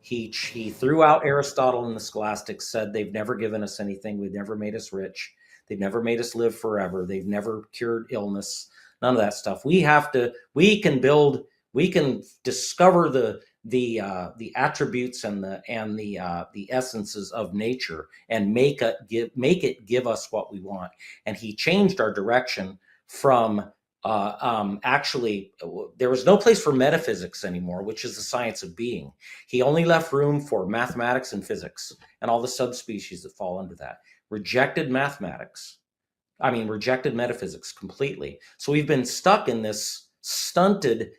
He threw out Aristotle and the Scholastics, said they've never given us anything, they've never made us rich, they've never made us live forever, they've never cured illness, none of that stuff. We can discover the attributes and the essences of nature and make it give us what we want. And he changed our direction from actually, there was no place for metaphysics anymore, which is the science of being. He only left room for mathematics and physics and all the subspecies that fall under that. Rejected metaphysics completely. So we've been stuck in this stunted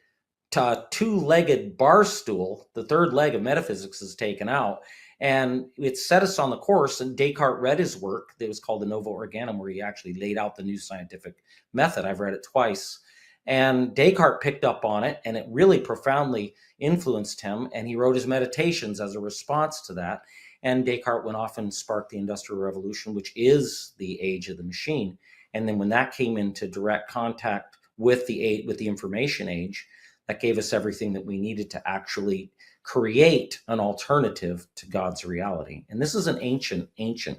two-legged bar stool. The third leg of metaphysics is taken out, and it set us on the course. And Descartes read his work. It was called the Nova Organum, where he actually laid out the new scientific method. I've read it twice. And Descartes picked up on it, and it really profoundly influenced him. And he wrote his Meditations as a response to that. And Descartes went off and sparked the Industrial Revolution, which is the age of the machine. And then when that came into direct contact with the information age, that gave us everything that we needed to actually create an alternative to God's reality. And this is an ancient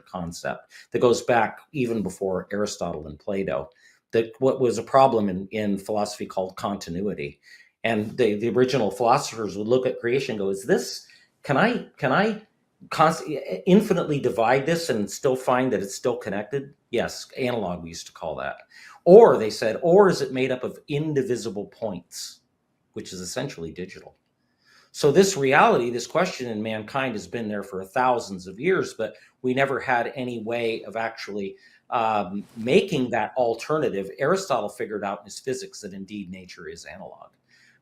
concept that goes back even before Aristotle and Plato. That what was a problem in philosophy called continuity. And the original philosophers would look at creation and go, can I infinitely divide this and still find that it's still connected? Yes, analog we used to call that. Or they said, or is it made up of indivisible points, which is essentially digital? So this reality, this question in mankind has been there for thousands of years, but we never had any way of actually making that alternative. Aristotle figured out in his physics that indeed nature is analog.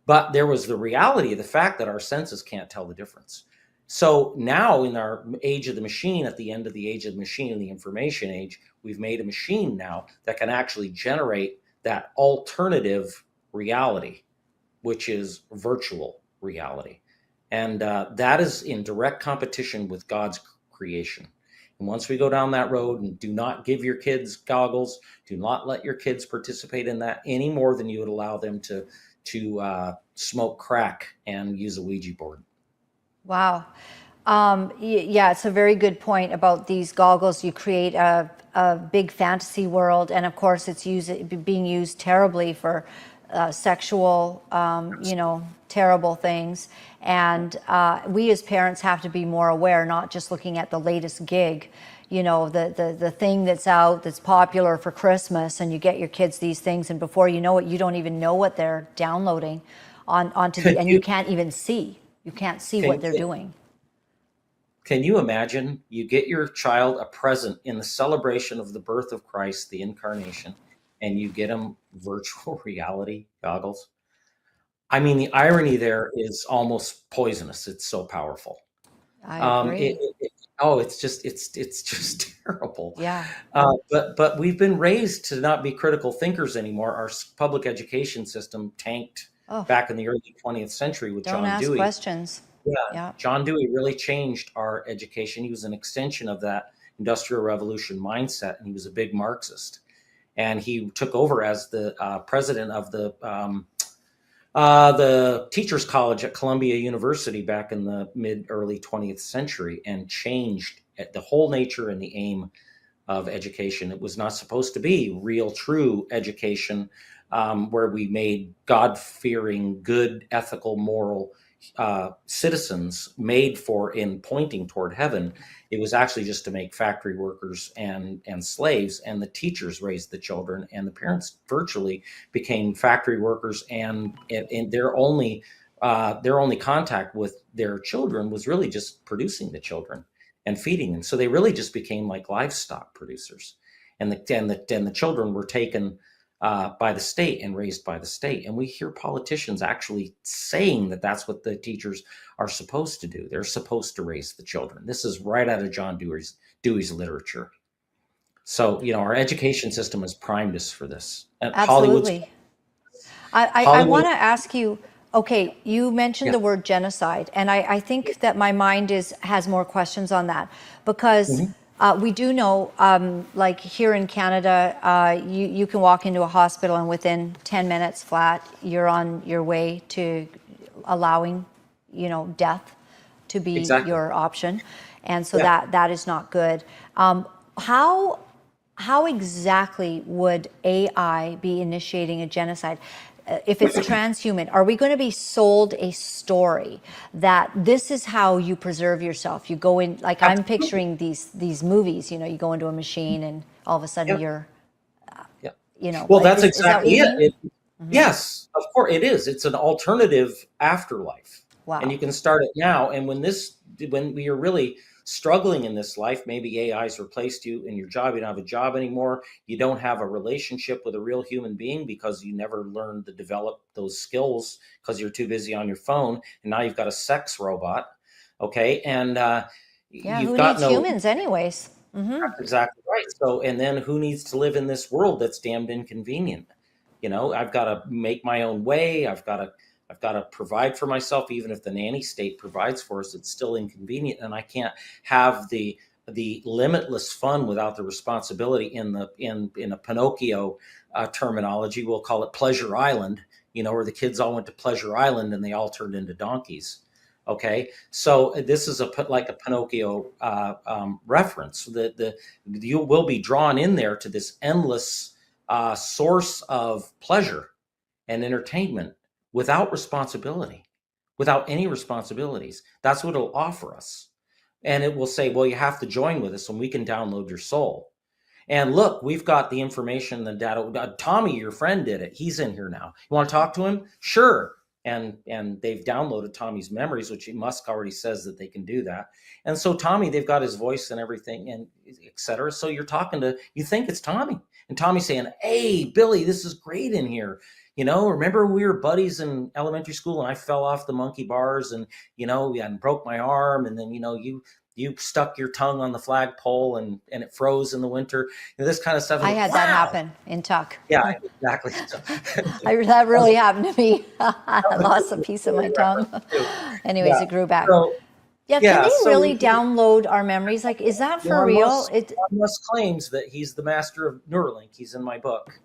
But there was the reality of the fact that our senses can't tell the difference. So now in our age of the machine, at the end of the age of the machine, in the information age, we've made a machine now that can actually generate that alternative reality, which is virtual reality. And that is in direct competition with God's creation. And once we go down that road, and do not give your kids goggles, do not let your kids participate in that any more than you would allow them to smoke crack and use a Ouija board. Wow. Yeah, it's a very good point about these goggles. You create a big fantasy world, and of course it's being used terribly for sexual, terrible things. And we as parents have to be more aware, not just looking at the latest gig, the thing that's out, that's popular for Christmas, and you get your kids these things, and before you know it, you don't even know what they're downloading onto and you can't even see. You can't see what they're doing. Can you imagine you get your child a present in the celebration of the birth of Christ, the incarnation, and you get them virtual reality goggles? I mean, the irony there is almost poisonous. It's so powerful. I agree. It's just terrible. Yeah. But we've been raised to not be critical thinkers anymore. Our public education system tanked back in the early 20th century with John Dewey. Don't ask questions. Yeah. John Dewey really changed our education. He was an extension of that Industrial Revolution mindset, and he was a big Marxist. And he took over as the president of the Teachers College at Columbia University back in the early 20th century, and changed the whole nature and the aim of education. It was not supposed to be real, true education, where we made God-fearing, good, ethical, moral citizens made for in pointing toward heaven. It was actually just to make factory workers and slaves, and the teachers raised the children, and the parents virtually became factory workers, and their only contact with their children was really just producing the children and feeding them. So they really just became like livestock producers, and the children were taken by the state and raised by the state. And we hear politicians actually saying that that's what the teachers are supposed to do. They're supposed to raise the children. This is right out of John Dewey's literature. So, our education system has primed us for this. And absolutely. I want to ask you, okay, you mentioned the word genocide, and I think that my mind has more questions on that, because We do know, like here in Canada, you can walk into a hospital and within 10 minutes flat, you're on your way to allowing, death to be Exactly. your option. And so Yeah. that is not good. How exactly would AI be initiating a genocide? If it's transhuman, are we going to be sold a story that this is how you preserve yourself? You go in, like I'm picturing these movies, you go into a machine and all of a sudden Yeah. you're, Yeah. Well, that's is that what exactly you it. mean? Yes, of course it is. It's an alternative afterlife. Wow. And you can start it now. And when we are really struggling in this life, maybe AI's replaced you in your job, you don't have a job anymore, you don't have a relationship with a real human being because you never learned to develop those skills because you're too busy on your phone, and now you've got a sex robot. Okay. And Yeah, you've who got needs no humans anyways? That's exactly right. So, and then who needs to live in this world that's damned inconvenient? I've got to make my own way. I've got to provide for myself. Even if the nanny state provides for us, it's still inconvenient, and I can't have the limitless fun without the responsibility. In a Pinocchio terminology, we'll call it Pleasure Island. Where the kids all went to Pleasure Island and they all turned into donkeys. Okay, so this is like a Pinocchio reference. You will be drawn in there to this endless source of pleasure and entertainment without responsibility, without any responsibilities. That's what it'll offer us. And it will say, well, you have to join with us and we can download your soul. And look, we've got the information, the data. Tommy, your friend, did it. He's in here now. You want to talk to him? Sure. And they've downloaded Tommy's memories, which Musk already says that they can do that. And so Tommy, they've got his voice and everything, and et cetera. So you think it's Tommy, and Tommy's saying, "Hey, Billy, this is great in here. Remember we were buddies in elementary school, and I fell off the monkey bars, and and broke my arm, and then you stuck your tongue on the flagpole, and it froze in the winter. This kind of stuff." I had that happen in Tuck. Yeah, exactly. That really happened to me. I lost a piece of my tongue. Anyways, Yeah. it grew back. So, Can they really download our memories? Like, is that for real? Elon Musk claims that he's the master of Neuralink. He's in my book.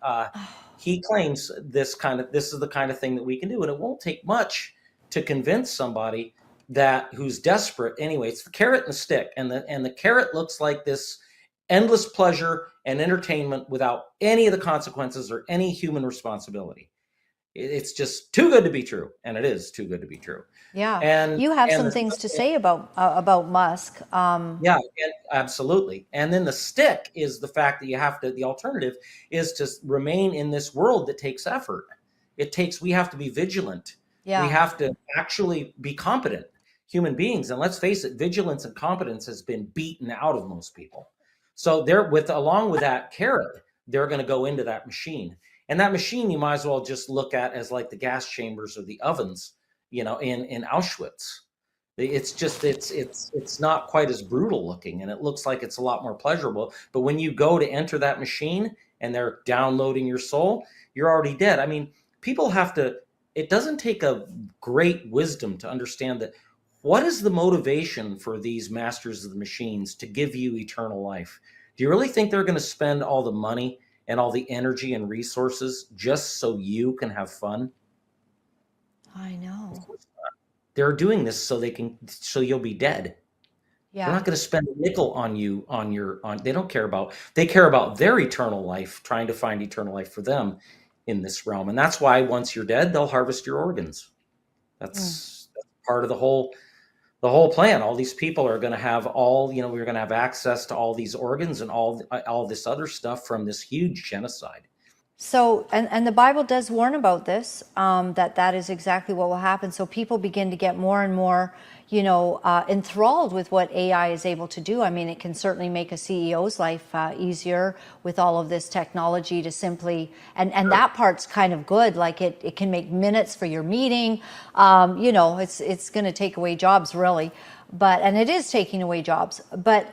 He claims this is the kind of thing that we can do, and it won't take much to convince somebody who's desperate. Anyway, it's the carrot and the stick, and the carrot looks like this endless pleasure and entertainment without any of the consequences or any human responsibility. It's just too good to be true, and it is too good to be true. Yeah, And you have some things to say about Musk. Yeah, absolutely. And then the stick is the fact that the alternative is to remain in this world that takes effort. We have to be vigilant. Yeah. We have to actually be competent human beings. And let's face it, vigilance and competence has been beaten out of most people. So along with that carrot, they're going to go into that machine. And that machine you might as well just look at as like the gas chambers or the ovens, in Auschwitz. It's not quite as brutal looking, and it looks like it's a lot more pleasurable. But when you go to enter that machine and they're downloading your soul, you're already dead. I mean, it doesn't take a great wisdom to understand that. What is the motivation for these masters of the machines to give you eternal life? Do you really think they're going to spend all the money and all the energy and resources just so you can have fun? I know. Of course not. They're doing this so you'll be dead. Yeah. They're not going to spend a nickel on you they care about their eternal life, trying to find eternal life for them in this realm. And that's why once you're dead, they'll harvest your organs. That's part of the whole plan. All these people are going to have we're going to have access to all these organs and all this other stuff from this huge genocide. So, and the Bible does warn about this, that is exactly what will happen. So people begin to get more and more, enthralled with what AI is able to do. I mean, it can certainly make a CEO's life easier with all of this technology to simply, and that part's kind of good. Like it can make minutes for your meeting. It's going to take away jobs really, and it is taking away jobs. But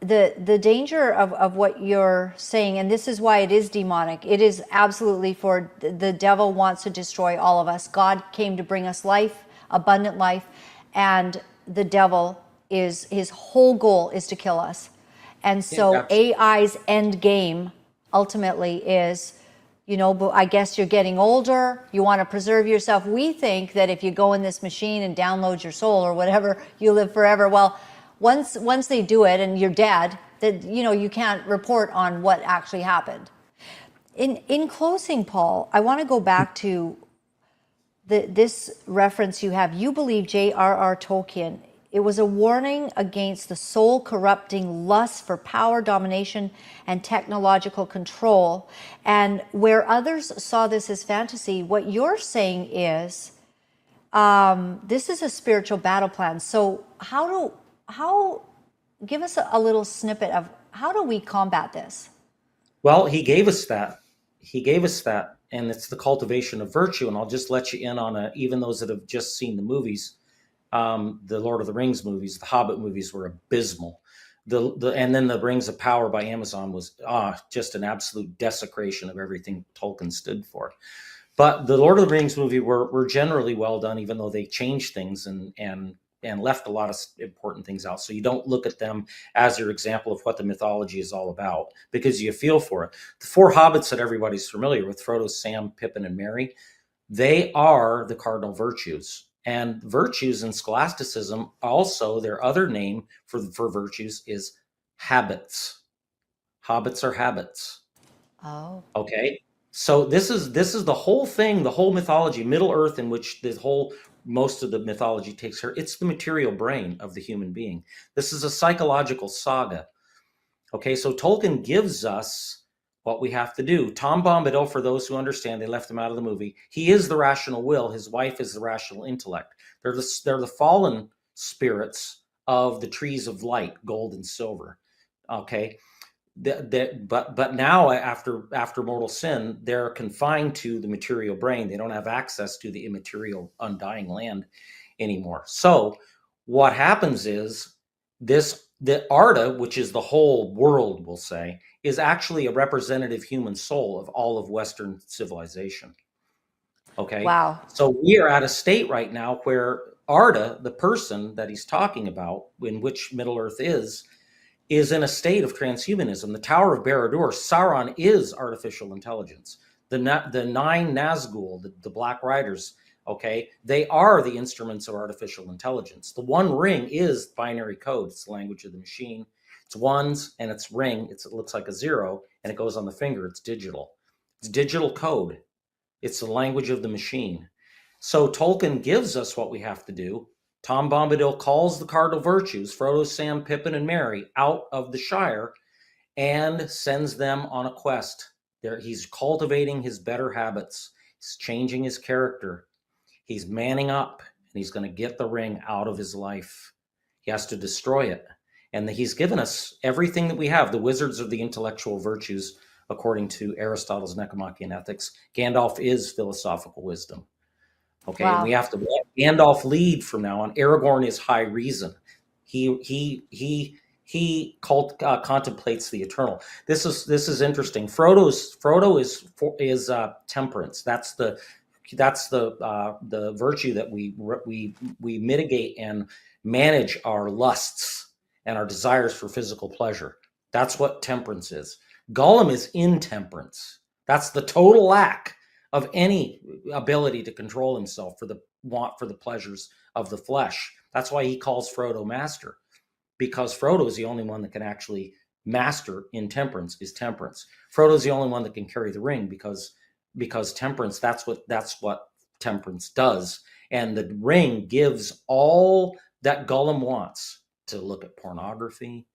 the danger of what you're saying, and this is why it is demonic, it is absolutely for the devil wants to destroy all of us. God came to bring us life, abundant life, and the devil his whole goal is to kill us. And so absolutely. AI's end game ultimately is, but I guess you're getting older, you want to preserve yourself. We think that if you go in this machine and download your soul or whatever, you live forever. Well, once they do it and you're dead, that you can't report on what actually happened. In closing, Paul, I want to go back to this reference you have. You believe J.R.R. Tolkien. It was a warning against the soul-corrupting lust for power, domination, and technological control. And where others saw this as fantasy, what you're saying is this is a spiritual battle plan. So give us a little snippet of how do we combat this? Well, he gave us that. He gave us that, and it's the cultivation of virtue. And I'll just let you in on even those that have just seen the movies. The Lord of the Rings movies, the Hobbit movies were abysmal. And then the Rings of Power by Amazon was just an absolute desecration of everything Tolkien stood for. But the Lord of the Rings movie were generally well done, even though they changed things and left a lot of important things out. So you don't look at them as your example of what the mythology is all about, because you feel for it. The four hobbits that everybody's familiar with, Frodo, Sam, Pippin, and Merry, they are the cardinal virtues. And virtues in scholasticism, also their other name for virtues is habits. Hobbits are habits. Oh. Okay. So this is the whole thing, the whole mythology, Middle Earth, in which most of the mythology takes her. It's the material brain of the human being. This is a psychological saga. Okay, so Tolkien gives us what we have to do. Tom Bombadil, for those who understand, they left him out of the movie. He is the rational will. His wife is the rational intellect. They're the fallen spirits of the trees of light, gold and silver. Okay, but now after mortal sin, they're confined to the material brain. They don't have access to the immaterial, undying land anymore. So what happens is the Arda, which is the whole world, we'll say, is actually a representative human soul of all of Western civilization. Okay. Wow. So we are at a state right now where Arda, the person that he's talking about, in which Middle Earth is in a state of transhumanism. The Tower of Barad-dûr, Sauron is artificial intelligence. The 9 Nazgûl, the Black Riders, okay, they are the instruments of artificial intelligence. The One Ring is binary code. It's the language of the machine. It's ones and it's ring. It looks like a 0 and it goes on the finger. It's digital. It's digital code. It's the language of the machine. So Tolkien gives us what we have to do. Tom Bombadil calls the cardinal virtues, Frodo, Sam, Pippin, and Merry, out of the Shire and sends them on a quest. He's cultivating his better habits. He's changing his character. He's manning up, and he's going to get the ring out of his life. He has to destroy it. And he's given us everything that we have, the wizards of the intellectual virtues, according to Aristotle's Nicomachean Ethics. Gandalf is philosophical wisdom. Okay, wow. And we have to let Gandalf lead from now on. Aragorn is high reason. He contemplates the eternal. This is interesting. Frodo is temperance. That's the virtue that we mitigate and manage our lusts and our desires for physical pleasure. That's what temperance is. Gollum is intemperance. That's the total lack of any ability to control himself for the want for the pleasures of the flesh. That's why he calls Frodo master, because Frodo is the only one that can actually master intemperance, is temperance. Frodo's the only one that can carry the ring because temperance, that's what temperance does. And the ring gives all that Gollum wants: to look at pornography,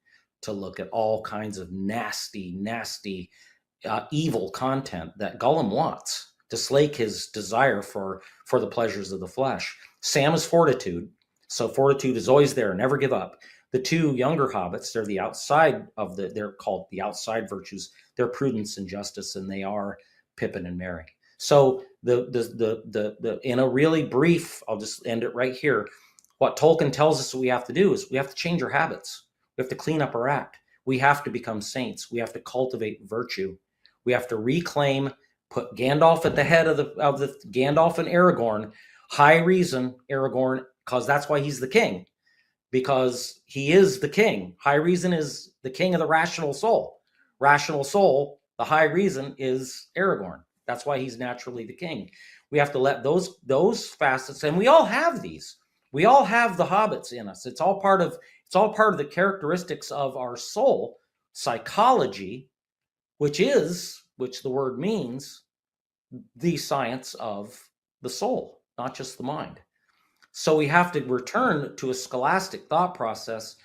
to look at all kinds of nasty, evil content that Gollum wants to slake his desire for the pleasures of the flesh. Sam is fortitude. So fortitude is always there, never give up. The two younger hobbits, they're called the outside virtues. They're prudence and justice, and they are Pippin and Merry. So the in a really brief, I'll just end it right here. What Tolkien tells us we have to do is we have to change our habits. We have to clean up our act. We have to become saints. We have to cultivate virtue. We have to reclaim, put Gandalf at the head of the Gandalf and Aragorn, high reason, Aragorn, because that's why he's the king. because he is the king. High reason is the king of the rational soul. Rational soul, the high reason is Aragorn. That's why he's naturally the king. We have to let those facets, and we all have these. We all have the hobbits in us. It's all part of the characteristics of our soul, psychology, which the word means, the science of the soul, not just the mind. So we have to return to a scholastic thought process,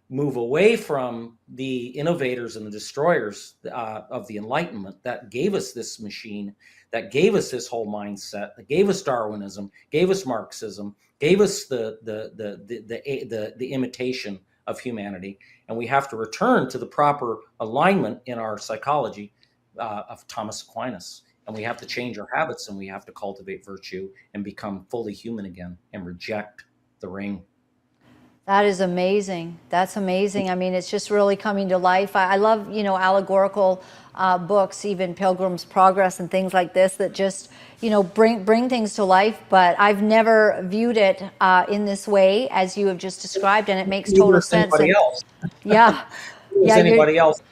move away from the innovators and the destroyers of the Enlightenment that gave us this machine, that gave us this whole mindset, that gave us Darwinism, gave us Marxism, gave us the imitation of humanity. And we have to return to the proper alignment in our psychology of Thomas Aquinas. And we have to change our habits, and we have to cultivate virtue and become fully human again and reject the ring. That is amazing. That's amazing. I mean, it's just really coming to life. I love, allegorical books, even Pilgrim's Progress and things like this that just, bring things to life. But I've never viewed it in this way as you have just described, and it makes total sense. Anybody else? Yeah. Anybody else?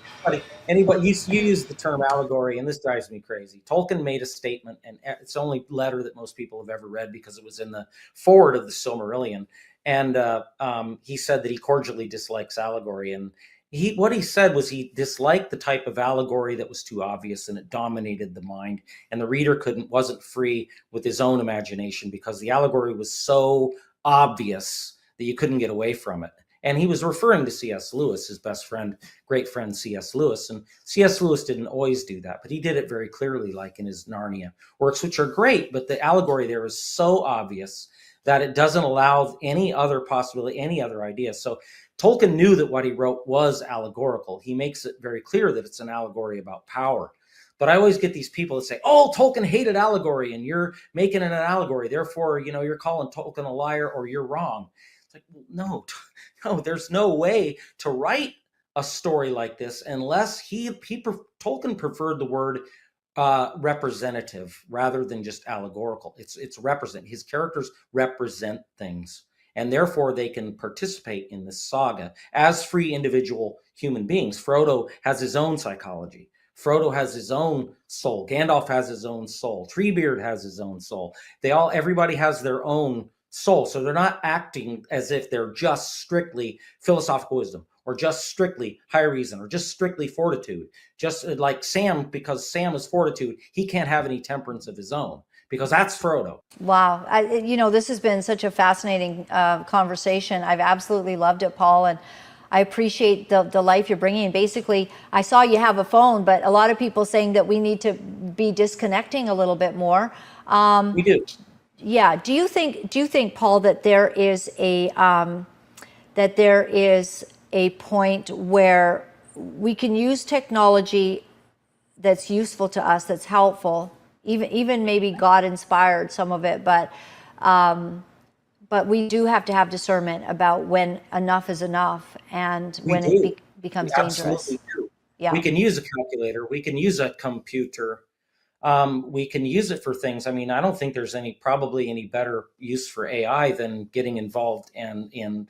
Anybody, you use the term allegory, and this drives me crazy. Tolkien made a statement, and it's the only letter that most people have ever read because it was in the foreword of the Silmarillion. And he said that he cordially dislikes allegory. And what he said was he disliked the type of allegory that was too obvious and it dominated the mind. And the reader wasn't free with his own imagination because the allegory was so obvious that you couldn't get away from it. And he was referring to C.S. Lewis, his best friend, great friend C.S. Lewis. And C.S. Lewis didn't always do that, but he did it very clearly, like in his Narnia works, which are great. But the allegory there is so obvious that it doesn't allow any other possibility, any other idea. So Tolkien knew that what he wrote was allegorical. He makes it very clear that it's an allegory about power. But I always get these people that say, oh, Tolkien hated allegory and you're making it an allegory. Therefore, you're calling Tolkien a liar or you're wrong. It's like, no, there's no way to write a story like this unless Tolkien preferred the word representative rather than just allegorical. It's represent. His characters represent things, and therefore they can participate in this saga as free individual human beings. Frodo has his own psychology. Frodo has his own soul. Gandalf has his own soul. Treebeard has his own soul. Everybody has their own soul. So they're not acting as if they're just strictly philosophical wisdom or just strictly high reason or just strictly fortitude. Just like Sam, because Sam is fortitude, he can't have any temperance of his own because that's Frodo. Wow. This has been such a fascinating conversation. I've absolutely loved it, Paul. And I appreciate the life you're bringing. Basically, I saw you have a phone, but a lot of people saying that we need to be disconnecting a little bit more. We do. Yeah. Do you think, Paul, that there is a point where we can use technology that's useful to us, that's helpful, even maybe God inspired some of it, but we do have to have discernment about when enough is enough and when it becomes dangerous. Absolutely do. Yeah. We can use a calculator. We can use a computer. We can use it for things. I mean, I don't think there's probably any better use for AI than getting involved in,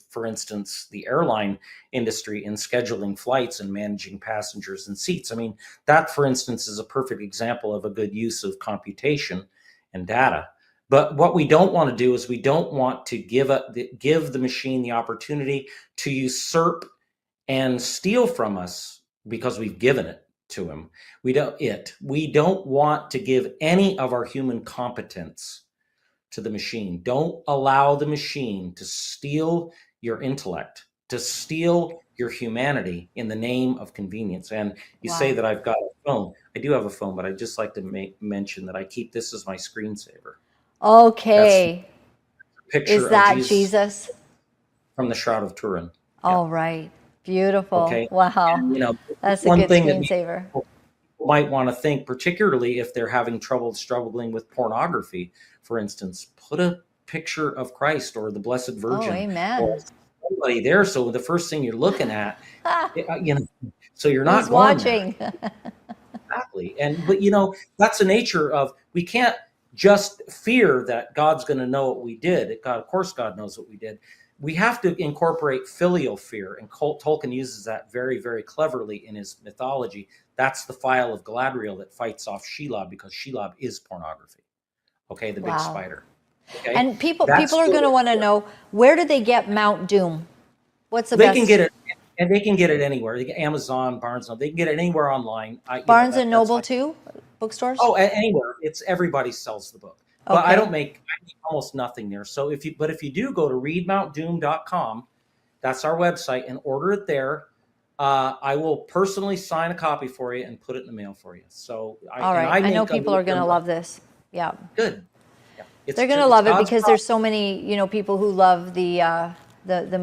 for instance, the airline industry in scheduling flights and managing passengers and seats. I mean, that, for instance, is a perfect example of a good use of computation and data. But what we don't want to do is we don't want to give the machine the opportunity to usurp and steal from us because we've given it to him. We don't want to give any of our human competence to the machine. Don't allow the machine to steal your intellect, to steal your humanity in the name of convenience. And you say that I've got a phone. I do have a phone, but I'd just like to mention that I keep this as my screensaver. Okay. Picture is that of Jesus from the Shroud of Turin? All right. Beautiful. Okay. Wow. And, that's a one good thing screensaver. That people might want to think, particularly if they're having trouble struggling with pornography, for instance, put a picture of Christ or the Blessed Virgin. Oh, amen. Or somebody there, so the first thing you're looking at, so you're not Who's watching. Exactly. But that's the nature of, we can't just fear that God's going to know what we did. Of course God knows what we did. we have to incorporate filial fear, and Tolkien uses that very, very cleverly in his mythology. That's the file of Galadriel that fights off Shelob, because Shelob is pornography. Okay, the big Wow. spider. Okay, And people That's are going to filial want to fear. know, where do they get Mount Doom? What's the They best? can get it, and they can get it anywhere. They get Amazon, Barnes and Noble. They can get it anywhere online. Barnes and Noble too? Bookstores? Oh, anywhere. It's everybody sells the book. But Okay. I make almost nothing there. So if you do go to readmountdoom.com, that's our website, and order it there, I will personally sign a copy for you and put it in the mail for you. So All right. I know people are going to love this. Yeah. Good. Yeah. They're going to love it because there's so many, people who love the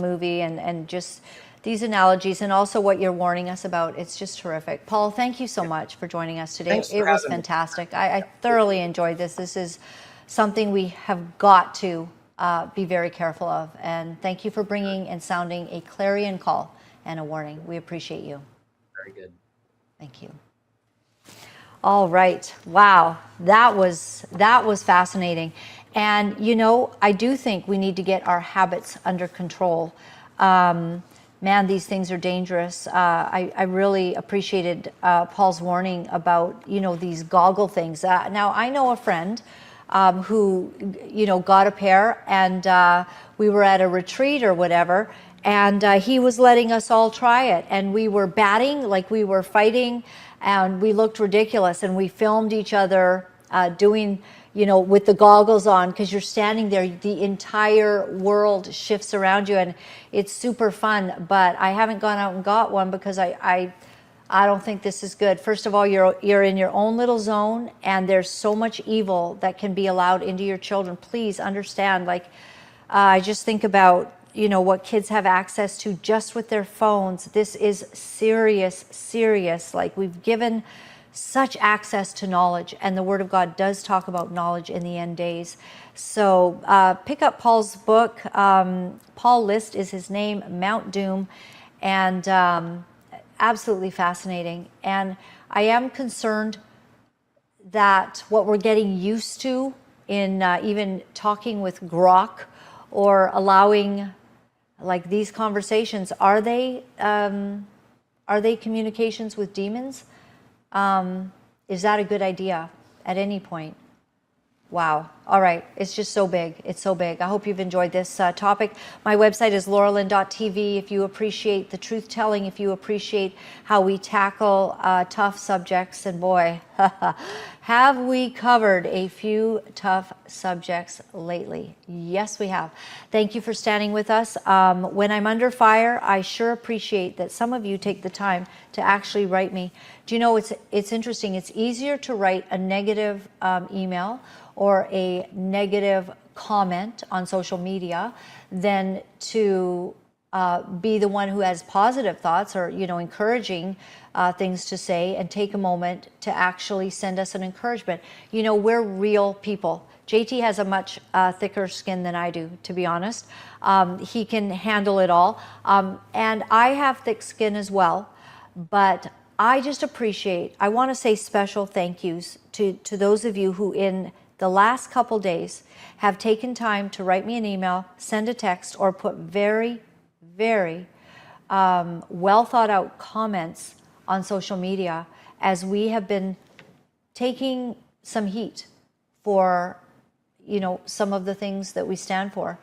movie and just these analogies, and also what you're warning us about. It's just terrific. Paul, thank you so much for joining us today. Thanks for It was having me. fantastic. I thoroughly enjoyed this. This is something we have got to be very careful of. And thank you for bringing and sounding a clarion call and a warning. We appreciate you. Very good. Thank you. All right. Wow. That was fascinating. And, I do think we need to get our habits under control. Man, these things are dangerous. I really appreciated Paul's warning about, these goggle things. Now, I know a friend who, got a pair, and we were at a retreat or whatever, and he was letting us all try it. And we were batting like we were fighting, and we looked ridiculous. And we filmed each other doing, with the goggles on, because you're standing there, the entire world shifts around you, and it's super fun. But I haven't gone out and got one because I don't think this is good. First of all, you're in your own little zone, and there's so much evil that can be allowed into your children. Please understand, I just think about, what kids have access to just with their phones. This is serious. We've given such access to knowledge, and the Word of God does talk about knowledge in the end days. So pick up Paul's book. Paul List is his name, Mount Doom, and absolutely fascinating. And I am concerned that what we're getting used to in even talking with Grok or allowing these conversations, are they communications with demons? Is that a good idea at any point? Wow. All right. It's just so big. It's so big. I hope you've enjoyed this topic. My website is Laura-Lynn.tv. If you appreciate the truth telling, if you appreciate how we tackle tough subjects, and boy, have we covered a few tough subjects lately? Yes, we have. Thank you for standing with us. When I'm under fire, I sure appreciate that some of you take the time to actually write me. Do you know, it's interesting. It's easier to write a negative email or a negative comment on social media than to be the one who has positive thoughts or, encouraging things to say, and take a moment to actually send us an encouragement. We're real people. JT has a much thicker skin than I do, to be honest. He can handle it all. And I have thick skin as well, but I just appreciate, I want to say special thank yous to those of you who in the last couple days have taken time to write me an email, send a text, or put very, very well thought out comments on social media, as we have been taking some heat for, some of the things that we stand for.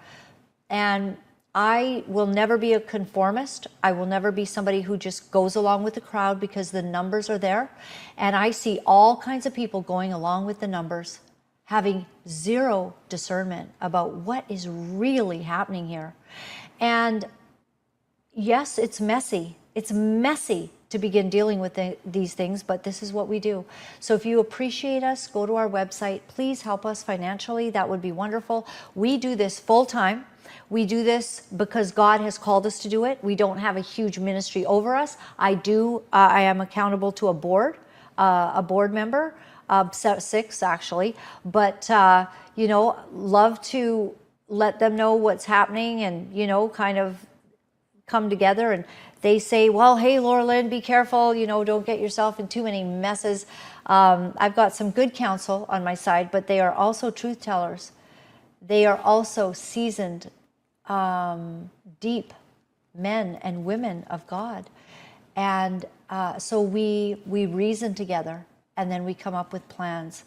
And I will never be a conformist. I will never be somebody who just goes along with the crowd because the numbers are there. And I see all kinds of people going along with the numbers, having zero discernment about what is really happening here. And yes, it's messy. It's messy to begin dealing with these things, but this is what we do. So if you appreciate us, go to our website. Please help us financially. That would be wonderful. We do this full time. We do this because God has called us to do it. We don't have a huge ministry over us. I am accountable to a board member, 6 actually, but love to let them know what's happening and, kind of come together. And they say, well, hey, Laura-Lynn, be careful, don't get yourself in too many messes. I've got some good counsel on my side, but they are also truth tellers. They are also seasoned deep men and women of God. And so we reason together, and then we come up with plans.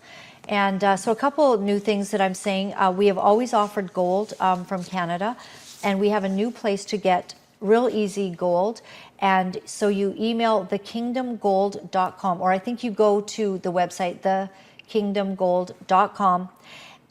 And so a couple new things that I'm saying. We have always offered gold from Canada, and we have a new place to get real easy gold. And so you email thekingdomgold.com, or I think you go to the website, thekingdomgold.com.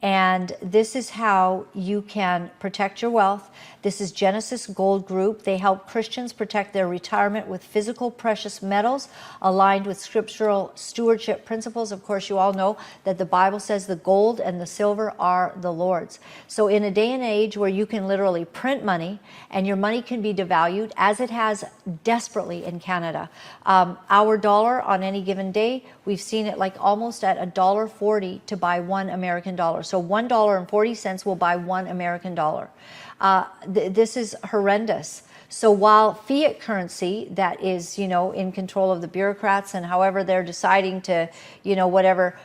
And this is how you can protect your wealth. This is Genesis Gold Group. They help Christians protect their retirement with physical precious metals aligned with scriptural stewardship principles. Of course, you all know that the Bible says the gold and the silver are the Lord's. So in a day and age where you can literally print money and your money can be devalued, as it has desperately in Canada, our dollar on any given day, we've seen it like almost at $1.40 to buy one American dollar. So $1.40 will buy one American dollar. This is horrendous. So while fiat currency that is, in control of the bureaucrats and however they're deciding to, whatever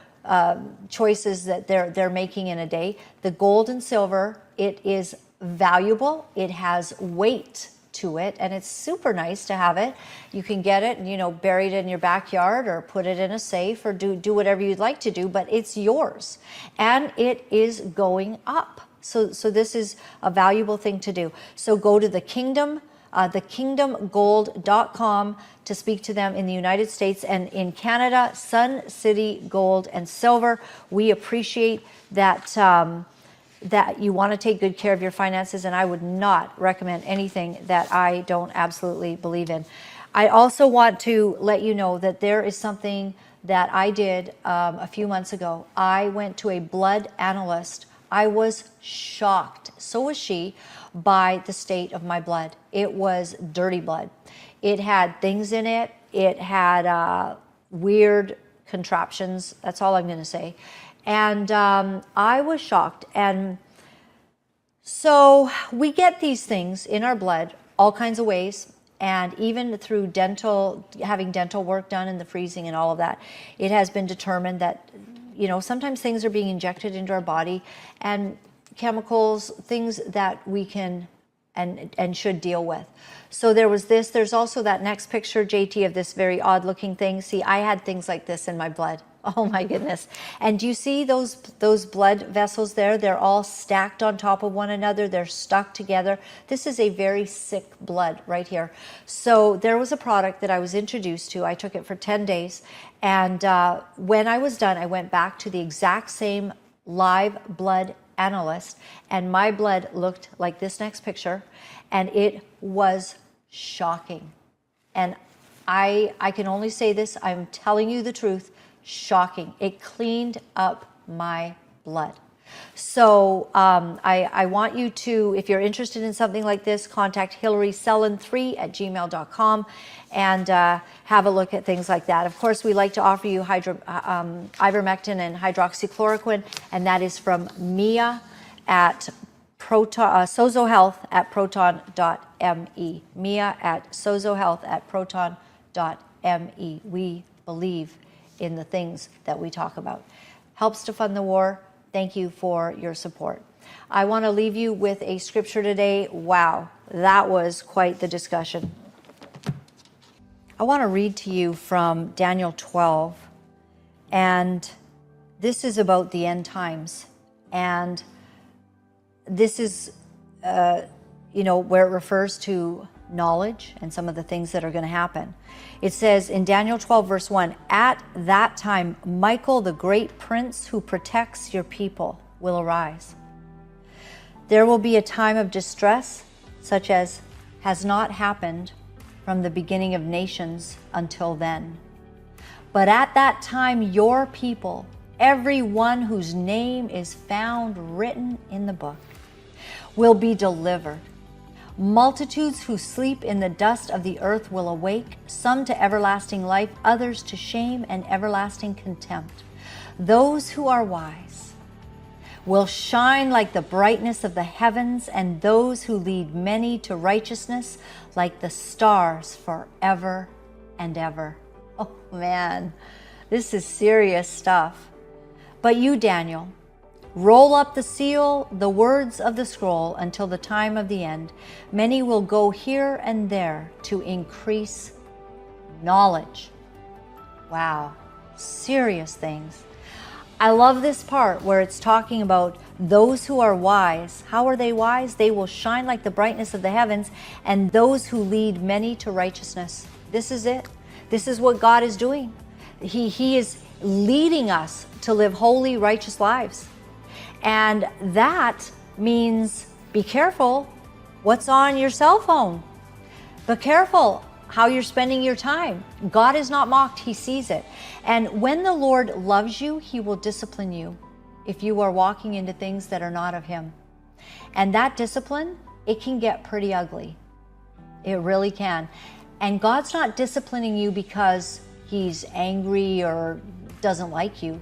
choices that they're making in a day, the gold and silver, it is valuable. It has weight to it, and it's super nice to have it. You can get it, buried in your backyard or put it in a safe or do whatever you'd like to do, but it's yours, and it is going up. So this is a valuable thing to do. So go to thekingdomgold.com to speak to them in the United States and in Canada, Sun City Gold and Silver. We appreciate that that you want to take good care of your finances, and I would not recommend anything that I don't absolutely believe in. I also want to let you know that there is something that I did a few months ago. I went to a blood analyst. I was shocked, so was she, by the state of my blood. It was dirty blood. It had things in it. It had weird contraptions. That's all I'm going to say. And I was shocked. And so we get these things in our blood all kinds of ways. And even through having dental work done and the freezing and all of that, it has been determined that, sometimes things are being injected into our body, and chemicals, things that we can and should deal with. So there was this. There's also that next picture, JT, of this very odd looking thing. See, I had things like this in my blood. Oh my goodness. And do you see those blood vessels there? They're all stacked on top of one another. They're stuck together. This is a very sick blood right here. So there was a product that I was introduced to. I took it for 10 days. And when I was done, I went back to the exact same live blood analyst, and my blood looked like this next picture, and it was shocking. And I can only say this, I'm telling you the truth, shocking. It cleaned up my blood. So I want you to, if you're interested in something like this, contact HillarySellen3@gmail.com and have a look at things like that. Of course, we like to offer you Ivermectin and Hydroxychloroquine, and that is from Mia at SozoHealth at proton.me. Mia at SozoHealth at proton.me. We believe in the things that we talk about. Helps to fund the war. Thank you for your support. I want to leave you with a scripture today. Wow, that was quite the discussion. I want to read to you from Daniel 12, and this is about the end times. And this is, where it refers to knowledge and some of the things that are going to happen. It says in Daniel 12, verse 1, "At that time, Michael, the great prince who protects your people, will arise. There will be a time of distress, such as has not happened from the beginning of nations until then. But at that time, your people, every one whose name is found written in the book, will be delivered. Multitudes who sleep in the dust of the earth will awake, some to everlasting life, others to shame and everlasting contempt. Those who are wise will shine like the brightness of the heavens, and those who lead many to righteousness like the stars forever and ever." Oh man, this is serious stuff. "But you, Daniel, Roll up the seal, the words of the scroll, until the time of the end. Many will go here and there to increase knowledge. Wow, serious things. I love this part where it's talking about those who are wise. How are they wise? They will shine like the brightness of the heavens, and those who lead many to righteousness. This is it. This is what God is doing. He is leading us to live holy, righteous lives. And that means be careful what's on your cell phone. Be careful how you're spending your time. God is not mocked, He sees it. And when the Lord loves you, He will discipline you if you are walking into things that are not of Him. And that discipline, it can get pretty ugly. It really can. And God's not disciplining you because He's angry or doesn't like you.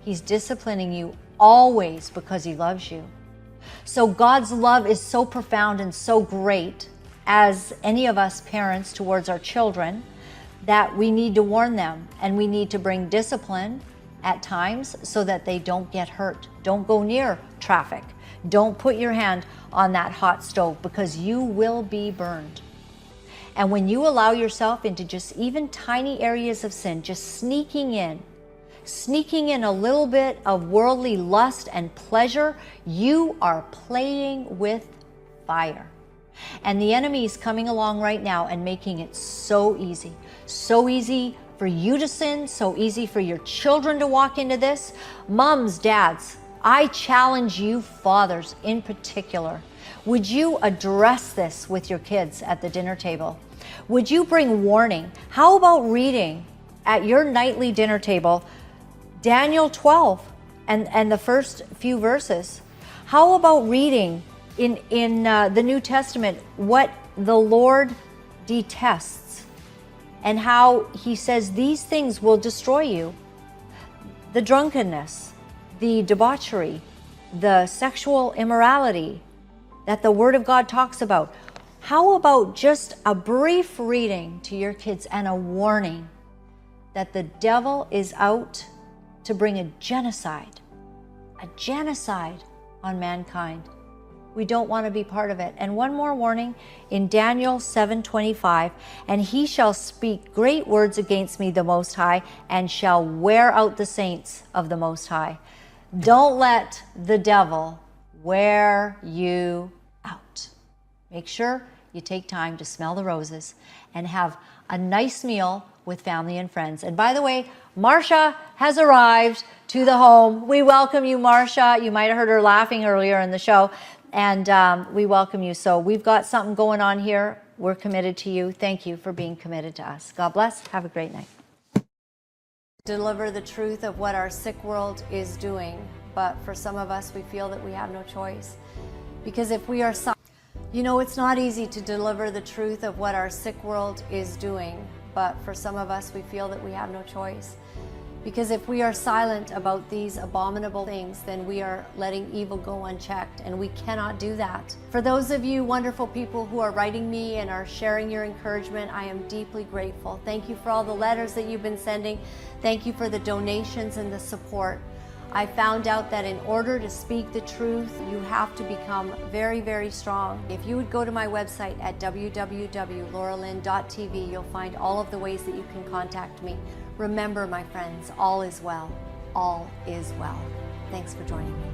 He's disciplining you always because He loves you. So God's love is so profound and so great as any of us parents towards our children that we need to warn them, and we need to bring discipline at times so that they don't get hurt. Don't go near traffic. Don't put your hand on that hot stove, because you will be burned. And when you allow yourself into just even tiny areas of sin, just sneaking in a little bit of worldly lust and pleasure, you are playing with fire. And the enemy is coming along right now and making it so easy for you to sin, so easy for your children to walk into this. Moms, dads, I challenge you, fathers in particular, would you address this with your kids at the dinner table? Would you bring warning? How about reading at your nightly dinner table Daniel 12 and the first few verses? How about reading in the New Testament what the Lord detests and how He says these things will destroy you? The drunkenness, the debauchery, the sexual immorality that the Word of God talks about. How about just a brief reading to your kids and a warning that the devil is out to bring a genocide on mankind? We don't want to be part of it. And one more warning in Daniel 7:25, and he shall speak great words against me, the Most High, and shall wear out the saints of the Most High. Don't let the devil wear you out. Make sure you take time to smell the roses and have a nice meal with family and friends. And by the way, Marcia has arrived to the home. We welcome you, Marcia. You might have heard her laughing earlier in the show. And we welcome you. So we've got something going on here. We're committed to you. Thank you for being committed to us. God bless. Have a great night. Deliver the truth of what our sick world is doing. But for some of us, we feel that we have no choice. Because if we are... You know, it's not easy to deliver the truth of what our sick world is doing. But for some of us, we feel that we have no choice. Because if we are silent about these abominable things, then we are letting evil go unchecked, and we cannot do that. For those of you wonderful people who are writing me and are sharing your encouragement, I am deeply grateful. Thank you for all the letters that you've been sending. Thank you for the donations and the support. I found out that in order to speak the truth, you have to become very, very strong. If you would go to my website at www.lauralynn.tv, you'll find all of the ways that you can contact me. Remember, my friends, all is well. All is well. Thanks for joining me.